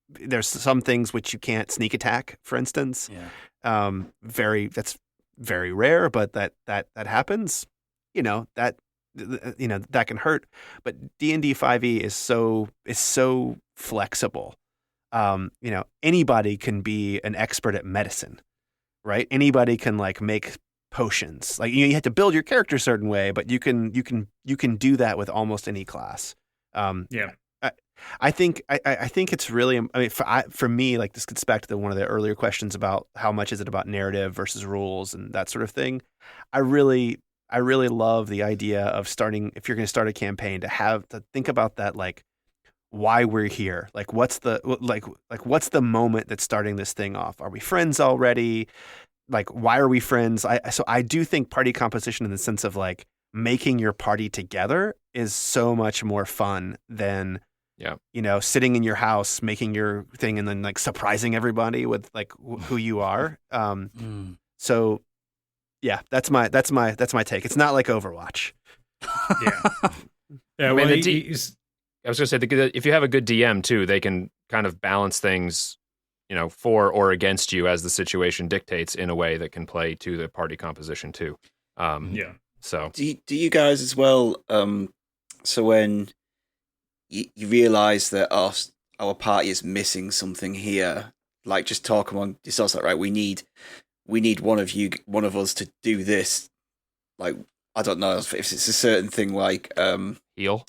there's some things which you can't sneak attack, for instance. Yeah. That's very rare, but that happens. That can hurt. But D&D 5e is so flexible. Anybody can be an expert at medicine, right? Anybody can like make potions. Like you have to build your character a certain way, but you can do that with almost any class. I think it's really. I mean, for me, like this gets back to one of the earlier questions about how much is it about narrative versus rules and that sort of thing. I really love the idea of starting. If you're going to start a campaign, to think about that, like why we're here. Like what's the moment that's starting this thing off? Are we friends already? Like why are we friends? So I do think party composition in the sense of like making your party together is so much more fun than sitting in your house making your thing and then like surprising everybody with like who you are. So yeah, that's my take. It's not like Overwatch. Yeah. I mean, I was going to say, if you have a good DM too, they can kind of balance things, for or against you as the situation dictates in a way that can play to the party composition too. So do you guys as well? So when you realize that our party is missing something here, like just talk among yourselves, like, right, we need one of us to do this. Like, I don't know if it's a certain thing, like heal.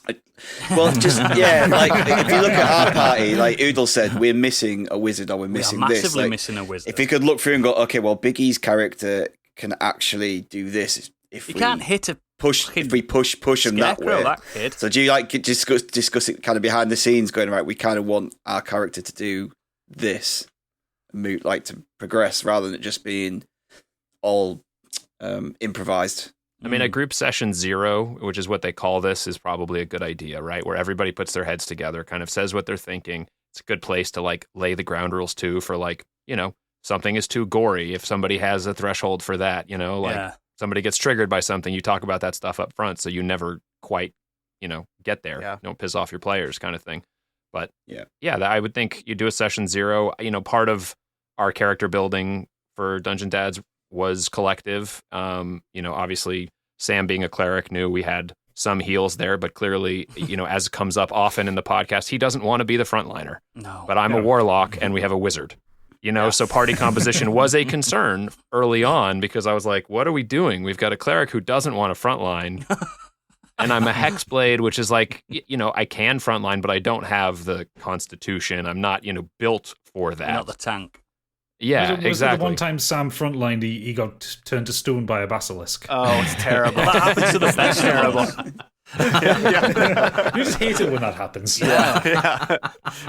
Well, just like if you look at our party, like Oodle said, we're missing a wizard or we're missing this. Massively Like, missing a wizard. if you could look through and go, okay, well, Biggie's character can actually do this. If you can't hit a push him that way. That kid. So do you like discuss it kind of behind the scenes, going, right, we kind of want our character to do this, like to progress rather than it just being all improvised. I mean, a group session 0, which is what they call this, is probably a good idea, right? Where everybody puts their heads together, kind of says what they're thinking. It's a good place to like lay the ground rules too for like, something is too gory. If somebody has a threshold for that, somebody gets triggered by something, you talk about that stuff up front, so you never quite, get there. Yeah. Don't piss off your players, kind of thing. But I would think you do a session 0. Part of our character building for Dungeon Dads was collective. Obviously Sam being a cleric knew we had some heals there, but clearly, as comes up often in the podcast, he doesn't want to be the frontliner. No. But I'm a warlock and we have a wizard. So party composition was a concern early on because I was like, what are we doing? We've got a cleric who doesn't want to frontline. And I'm a hexblade, which is like, I can frontline, but I don't have the constitution. I'm not, built for that. Not the tank. Yeah, was exactly. It the one time Sam frontlined, he got turned to stone by a basilisk. Oh, it's terrible. That happens to the best. Terrible. You just hate it when that happens. Yeah.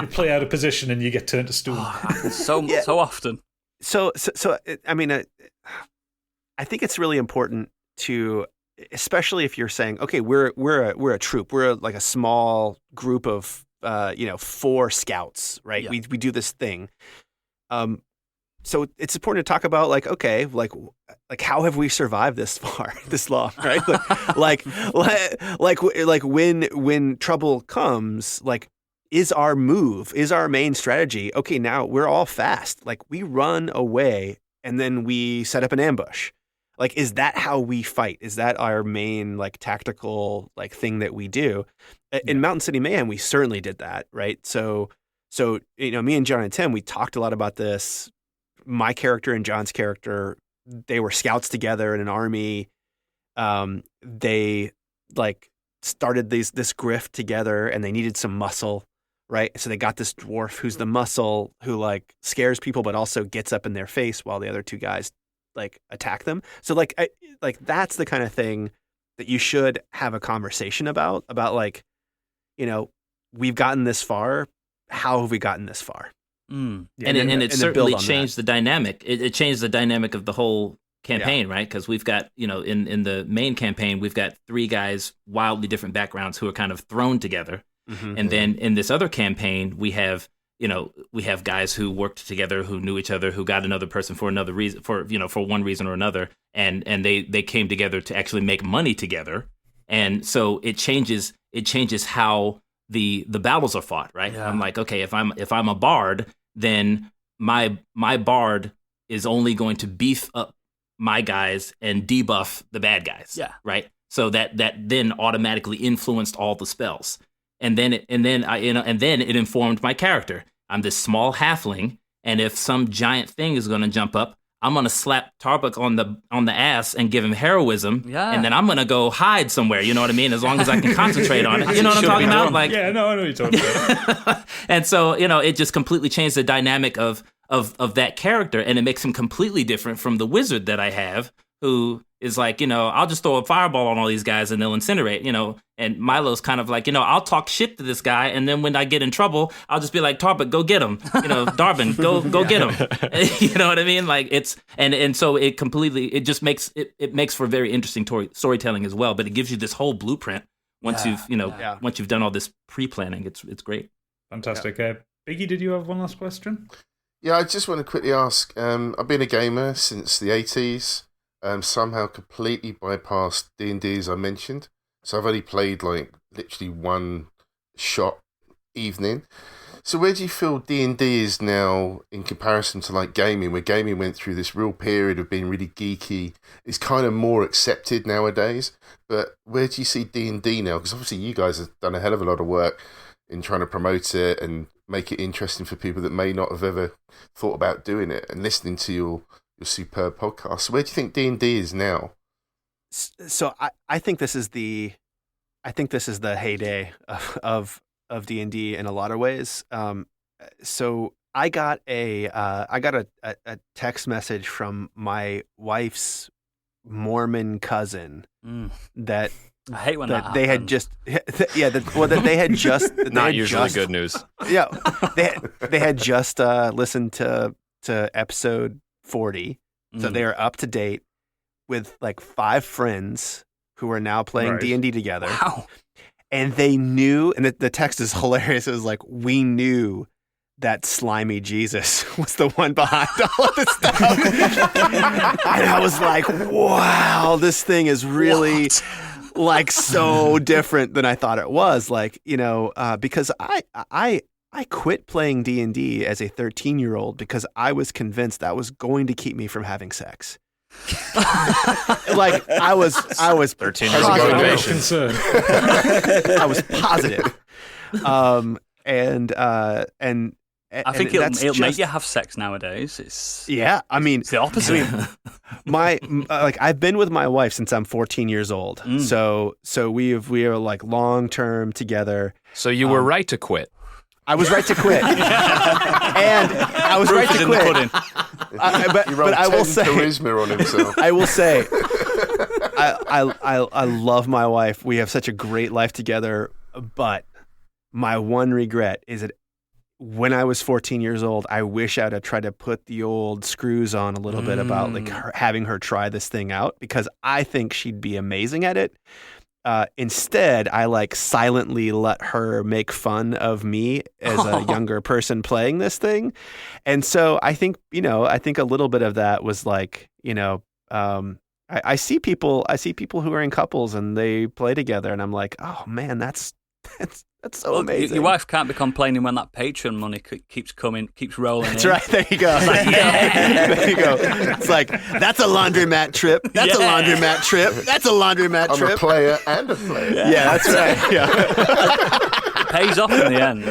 You play out of position and you get turned to stone. So often. So I mean, I think it's really important to, especially if you're saying, okay, we're a troop, we're like a small group of 4 scouts, right? Yeah. We do this thing. So it's important to talk about like, okay, like how have we survived this far, this long, right? like when trouble comes, like, is our main strategy, okay, now we're all fast. Like we run away and then we set up an ambush. Like, is that how we fight? Is that our main like tactical like thing that we do? In Mountain City Mayhem, we certainly did that, right? So me and John and Tim, we talked a lot about this. My character and John's character, they were scouts together in an army. They like started this grift together, and they needed some muscle, right? So they got this dwarf who's the muscle, who like scares people, but also gets up in their face while the other 2 guys like attack them. So like that's the kind of thing that you should have a conversation about like, we've gotten this far. How have we gotten this far? Mm. Yeah, and it certainly build on changed the dynamic. It changed the dynamic of the whole campaign, right? Because we've got, in the main campaign, we've got 3 guys, wildly different backgrounds, who are kind of thrown together. Mm-hmm. And then in this other campaign, we have guys who worked together, who knew each other, who got another person for another reason, for one reason or another, and they came together to actually make money together. And so it changes how the battles are fought, right? Yeah. I'm like, okay, if I'm a bard, then my bard is only going to beef up my guys and debuff the bad guys. Yeah. Right. So that then automatically influenced all the spells. And then it informed my character. I'm this small halfling, and if some giant thing is going to jump up, I'm going to slap Tarbuk on the ass and give him heroism, and then I'm going to go hide somewhere. You know what I mean? As long as I can concentrate on it. You know what I'm talking about? Like, yeah, no, I know what you're talking about. And so, it just completely changed the dynamic of that character, and it makes him completely different from the wizard that I have, who is like, I'll just throw a fireball on all these guys and they'll incinerate, and Milo's kind of like, I'll talk shit to this guy, and then when I get in trouble, I'll just be like, Tarbuk, go get him. Darvin, go get him. You know what I mean? Like it's, and so it just makes, it makes for very interesting storytelling as well, but it gives you this whole blueprint once once you've done all this pre-planning. It's great. Fantastic. Biggie, did you have one last question? Yeah, I just want to quickly ask, I've been a gamer since the 80s. Somehow completely bypassed D&D, as I mentioned. So I've only played like literally one shot evening. So where do you feel D&D is now in comparison to like gaming, where gaming went through this real period of being really geeky? It's kind of more accepted nowadays. But where do you see D&D now? Because obviously you guys have done a hell of a lot of work in trying to promote it and make it interesting for people that may not have ever thought about doing it, and listening to your superb podcast. So where do you think D&D is now? So I think this is the heyday of D&D in a lot of ways. So I got a text message from my wife's Mormon cousin that I hate when that they had just that they had just Not usually good news. Yeah, they had just listened to episode 40, so they are up to date with like 5 friends who are now playing D&D together. Wow. And they knew, and the text is hilarious. It was like, we knew that slimy Jesus was the one behind all of this stuff. And I was like, wow, this thing is really like so different than I thought it was. Like, because I quit playing D&D as a 13-year-old because I was convinced that was going to keep me from having sex. Like I was 13 years ago Concern. I was positive. And I think it'll make you have sex nowadays. It's it's the opposite. I've been with my wife since I'm 14 years old. So we are like long term together. So you were right to quit. I was right to quit, and I was right to quit. But I will say, charisma on himself. I will say, I love my wife. We have such a great life together. But my one regret is that when I was 14 years old, I wish I'd have tried to put the old screws on a little bit about like having her try this thing out, because I think she'd be amazing at it. Instead, I like silently let her make fun of me as a younger person playing this thing. And so I think a little bit of that was like, I see people who are in couples and they play together, and I'm like, oh man, that's so amazing. Your wife can't be complaining when that Patreon money keeps rolling. That's right. There you go. It's like, there you go. It's like, that's a laundromat trip. That's a laundromat trip. That's a laundromat trip. I'm a player and a player. Yeah, that's right. Yeah. It pays off in the end.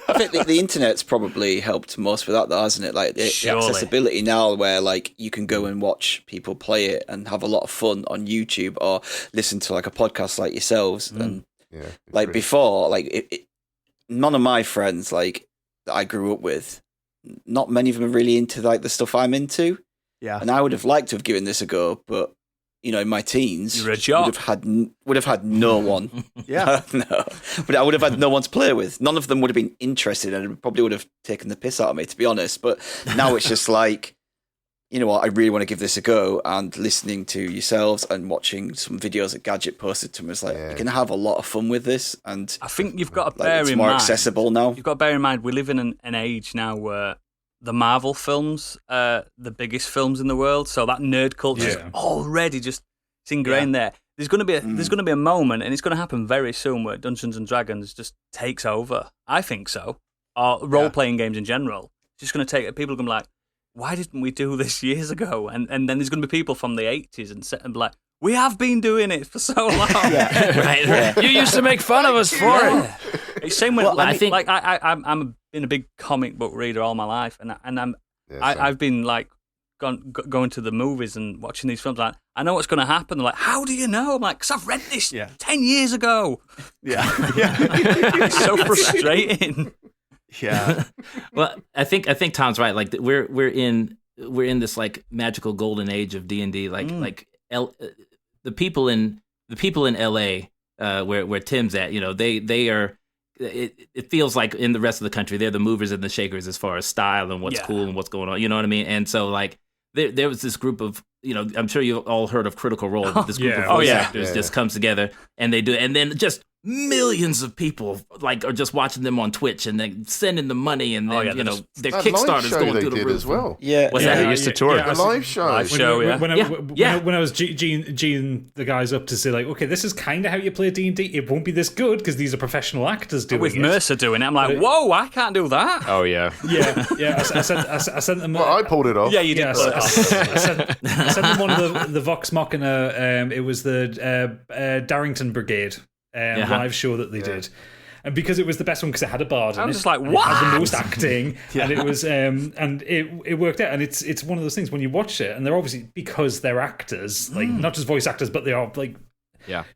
I think the internet's probably helped most with that, though, hasn't it? Like the accessibility now, where like you can go and watch people play it and have a lot of fun on YouTube, or listen to like a podcast like yourselves. And like before, like none of my friends like that I grew up with, not many of them are really into like the stuff I'm into. Yeah, and I would have liked to have given this a go, but in my teens, you're a jock. would have had no one. Yeah, no, but I would have had no one to play with. None of them would have been interested, and probably would have taken the piss out of me, to be honest. But now it's just like, you know what, I really want to give this a go, and listening to yourselves and watching some videos that Gadget posted to me was like, you can have a lot of fun with this, and I think you've got to bear it's in more mind, accessible now. You've got to bear in mind we live in an age now where the Marvel films are the biggest films in the world, so that nerd culture is already just it's ingrained there. There's going to be a moment, and it's going to happen very soon, where Dungeons and Dragons just takes over. I think so, or role-playing games in general. It's just going to take people are going to be like, why didn't we do this years ago? And then there's going to be people from the 80s and be like, we have been doing it for so long. Right. You used to make fun of us for it. It's same with I think like I'm been a big comic book reader all my life, and I've been like going to the movies and watching these films. Like, I know what's going to happen. They're like, how do you know? I'm like, because I've read this 10 years ago. Yeah, it's so frustrating. Yeah. Well, I think Tom's right. Like we're in this like magical golden age of D&D. Like the people in LA where Tim's at, they are. It feels like in the rest of the country they're the movers and the shakers as far as style and what's cool and what's going on. You know what I mean? And so like there was this group of I'm sure you've all heard of Critical Role. But this group of voice actors just comes together and they do it, and then just millions of people like are just watching them on Twitch and then sending them money, and then their Kickstarter's going through the roof as well. What's that? They used to tour. A live show. When I was Gene the guys up to say like, okay, this is kind of how you play D&D. It won't be this good because these are professional actors doing with it. Mercer doing it. I'm like, whoa, I can't do that. Oh yeah. I sent them. Well, I pulled it off. Yeah, you did. I sent them one of the Vox Machina. It was the Darrington Brigade live show that they did. And because it was the best one, because it had a bard, I'm and just like, it what? had the most acting, and it was, and it worked out. And it's one of those things when you watch it, and they're obviously, because they're actors, like not just voice actors, but they are like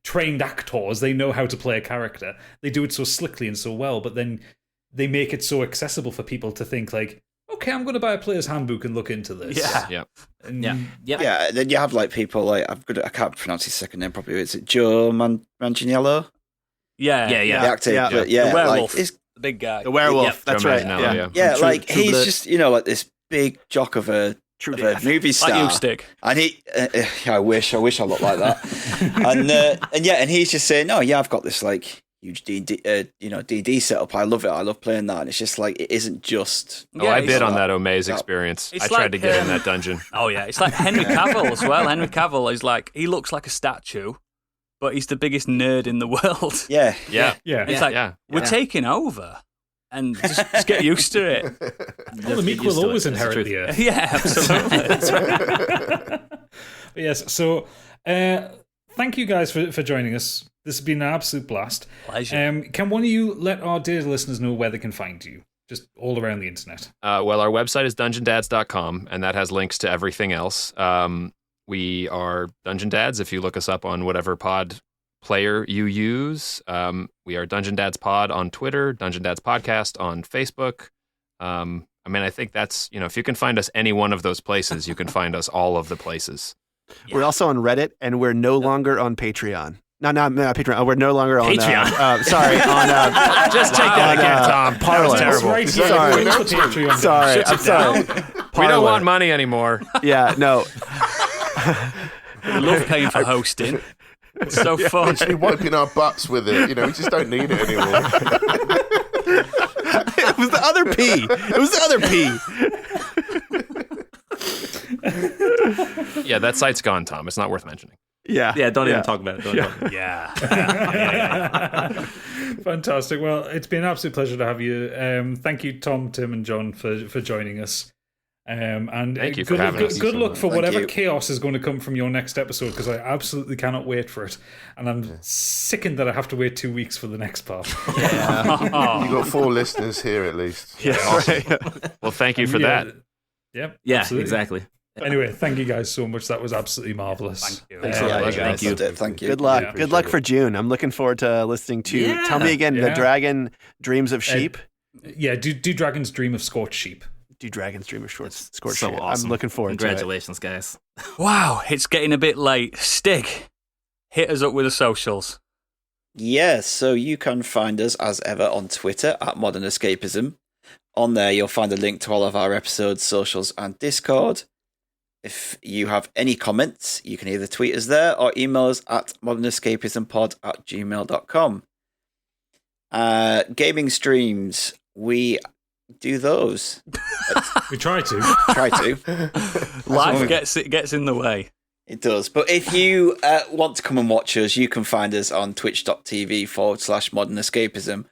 trained actors. They know how to play a character. They do it so slickly and so well, but then they make it so accessible for people to think like, okay, I'm going to buy a player's handbook and look into this. Yeah. Then you have like people like I can't pronounce his second name properly. Is it Joe Manganiello? Yeah. The actor, but the werewolf, like, the big guy. The werewolf. That's right. Yeah, like he's just like this big jock of a movie star. Like you, Stick. And he, I wish I looked like that. and he's just saying, no, I've got this like huge D&D setup. I love it. I love playing that. And it's just like, it isn't just. I bid on that Omaze experience. I tried to get in that dungeon. Oh yeah, it's like Henry Cavill as well. Henry Cavill is like, he looks like a statue, but he's the biggest nerd in the world. Yeah. It's like, we're taking over. And just get used to it. Well, the meek will always inherit the earth. Yeah, absolutely. That's right. Yes, so thank you guys for joining us. This has been an absolute blast. Pleasure. Can one of you let our dear listeners know where they can find you? Just all around the internet. Well, our website is dungeondads.com, and that has links to everything else. We are Dungeon Dads. If you look us up on whatever pod player you use, we are Dungeon Dads Pod on Twitter, Dungeon Dads Podcast on Facebook. I think that's, if you can find us any one of those places, you can find us all of the places. We're also on Reddit, and we're no longer on Patreon. No, Patreon. Oh, we're no longer on Patreon. Sorry, on Just take that again, Tom. Parler. That was terrible. Right, Sorry. yeah, it's the Patreon. Sorry, I'm sorry. We don't Parler. want money anymore. Yeah, no. I love paying for hosting. It's so fun. Literally wiping our butts with it. We just don't need it anymore. It was the other P. It was the other P. Yeah, that site's gone, Tom. It's not worth mentioning. Yeah. Yeah, don't even talk about it. Don't talk about it. Yeah. Fantastic. Well, it's been an absolute pleasure to have you. Thank you, Tom, Tim, and John for joining us. And Thank you for having us. Good luck for Thank whatever you. chaos is going to come from your next episode, because I absolutely cannot wait for it. And I'm sickened that I have to wait 2 weeks for the next part. You've got 4 listeners here at least. Yeah. Well, thank you for that. Yep. Yeah, absolutely. exactly. Anyway, thank you guys so much. That was absolutely marvelous. Thank you. Thanks a lot, guys. Thank you. Thank you. Good luck. Yeah, Good luck appreciate for June. I'm looking forward to listening to. Yeah. Tell me again. The Yeah. dragon dreams of sheep. Yeah, do dragons dream of scorched sheep? Do dragons dream of It's scorched so sheep? awesome. I'm looking forward Congratulations, guys. Wow, it's getting a bit late. Stig, hit us up with the socials. Yeah, so you can find us as ever on Twitter at Modern Escapism. On there, you'll find a link to all of our episodes, socials, and Discord. If you have any comments, you can either tweet us there or email us at modernescapismpod@gmail.com. Gaming streams, we do those. We try to. Try to. Life gets in the way. It does. But if you want to come and watch us, you can find us on twitch.tv/modernescapism.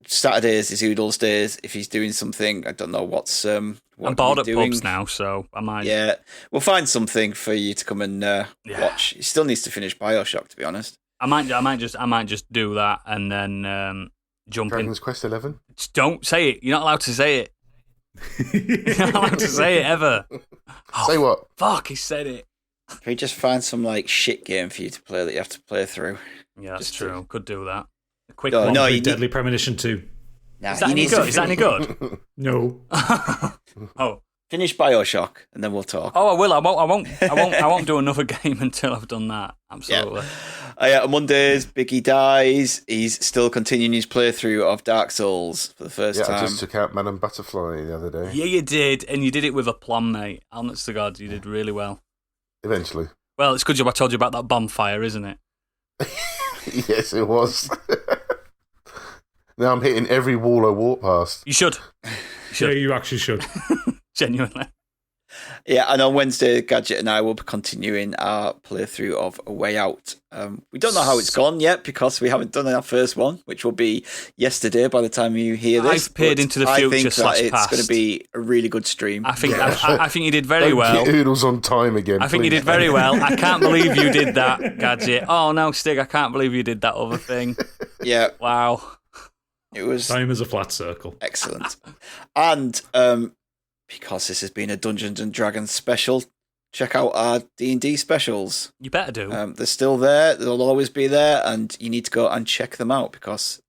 Saturdays is Oodles Days. If he's doing something, I don't know what I'm bored at pubs now, so I might. Yeah, we'll find something for you to come and watch. He still needs to finish BioShock, to be honest. I might just do that and then jump Dragon's Quest 11. Just don't say it. You're not allowed to say it. You're not allowed to say it ever. Say what? Fuck, he said it. Can we just find some shit game for you to play that you have to play through? Yeah, that's Just true. Could do that. A quick No, one. no, you Deadly Premonition 2. Nah, Is that you any need good? to Is that any good? No. Oh. finish BioShock and then we'll talk. Oh, I will. I won't do another game until I've done that. Absolutely. On Mondays, Biggie dies. He's still continuing his playthrough of Dark Souls for the first Yeah, time. I just took out Madame Butterfly the other day. Yeah, you did, and you did it with aplomb, mate. Honest to God, you did really well. Eventually. Well, it's good job I told you about that bonfire, isn't it? Yes, it was. Now I'm hitting every wall I walk past. You should. Yeah, you actually should. Genuinely. Yeah, and on Wednesday, Gadget and I will be continuing our playthrough of A Way Out. We don't know how it's gone yet because we haven't done our first one, which will be yesterday by the time you hear this. I've peered but into the I future think that it's /past. going to be a really good stream. I think I think you did very Don't well. get Oodles on time again. I think you please. did very well. I can't believe you did that, Gadget. Oh no, Stig, I can't believe you did that other thing. Yeah, Wow. it was Time is a flat circle. excellent. And because this has been a Dungeons and Dragons special, check out our D&D specials. You better do. They're still there. They'll always be there, and you need to go and check them out because,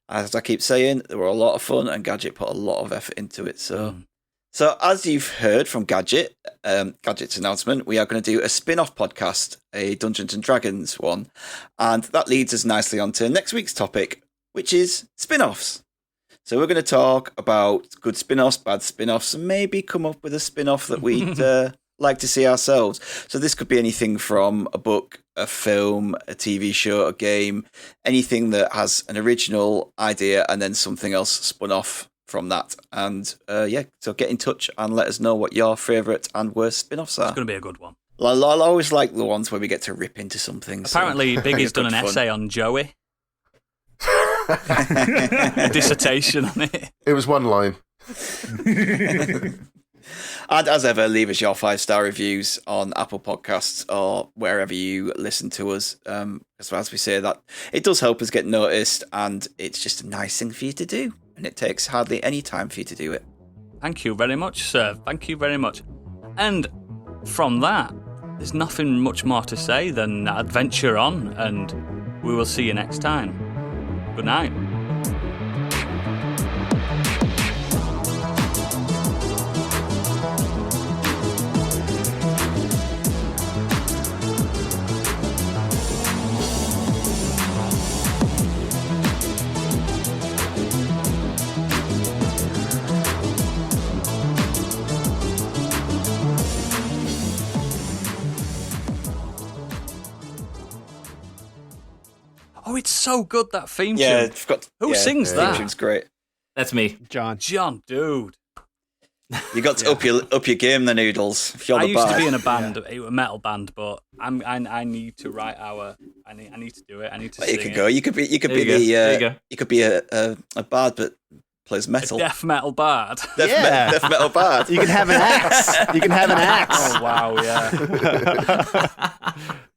as I keep saying, they were a lot of fun, and Gadget put a lot of effort into it. So as you've heard from Gadget, Gadget's announcement, we are going to do a spin-off podcast, a Dungeons and Dragons one, and that leads us nicely onto next week's topic, which is spin-offs. So we're going to talk about good spin-offs, bad spin-offs, and maybe come up with a spin-off that we'd like to see ourselves. So this could be anything from a book, a film, a TV show, a game, anything that has an original idea and then something else spun off from that. And so get in touch and let us know what your favourite and worst spin-offs are. It's going to be a good one. I always like the ones where we get to rip into something. Apparently, so Biggie's done an good fun. essay on Joey. A dissertation on it. It was one line. And as ever, leave us your 5-star reviews on Apple Podcasts or wherever you listen to us. As we say, that it does help us get noticed, and it's just a nice thing for you to do. And it takes hardly any time for you to do it. Thank you very much, sir. Thank you very much. And from that, there's nothing much more to say than adventure on, and we will see you next time. Good night. Oh, it's so good, that theme tune. Yeah, Who sings the that? theme tune's great. That's me. John. John, dude. You got to up your game, the Noodles. If you're I the used to bard. be in a band, a metal band, but I need to write I need to do it. I need to But sing you could it. go. You could be There you go. you could be a bard that plays metal. Death metal bard. Death metal bard. You can have an axe. You can have an axe. Oh wow, yeah.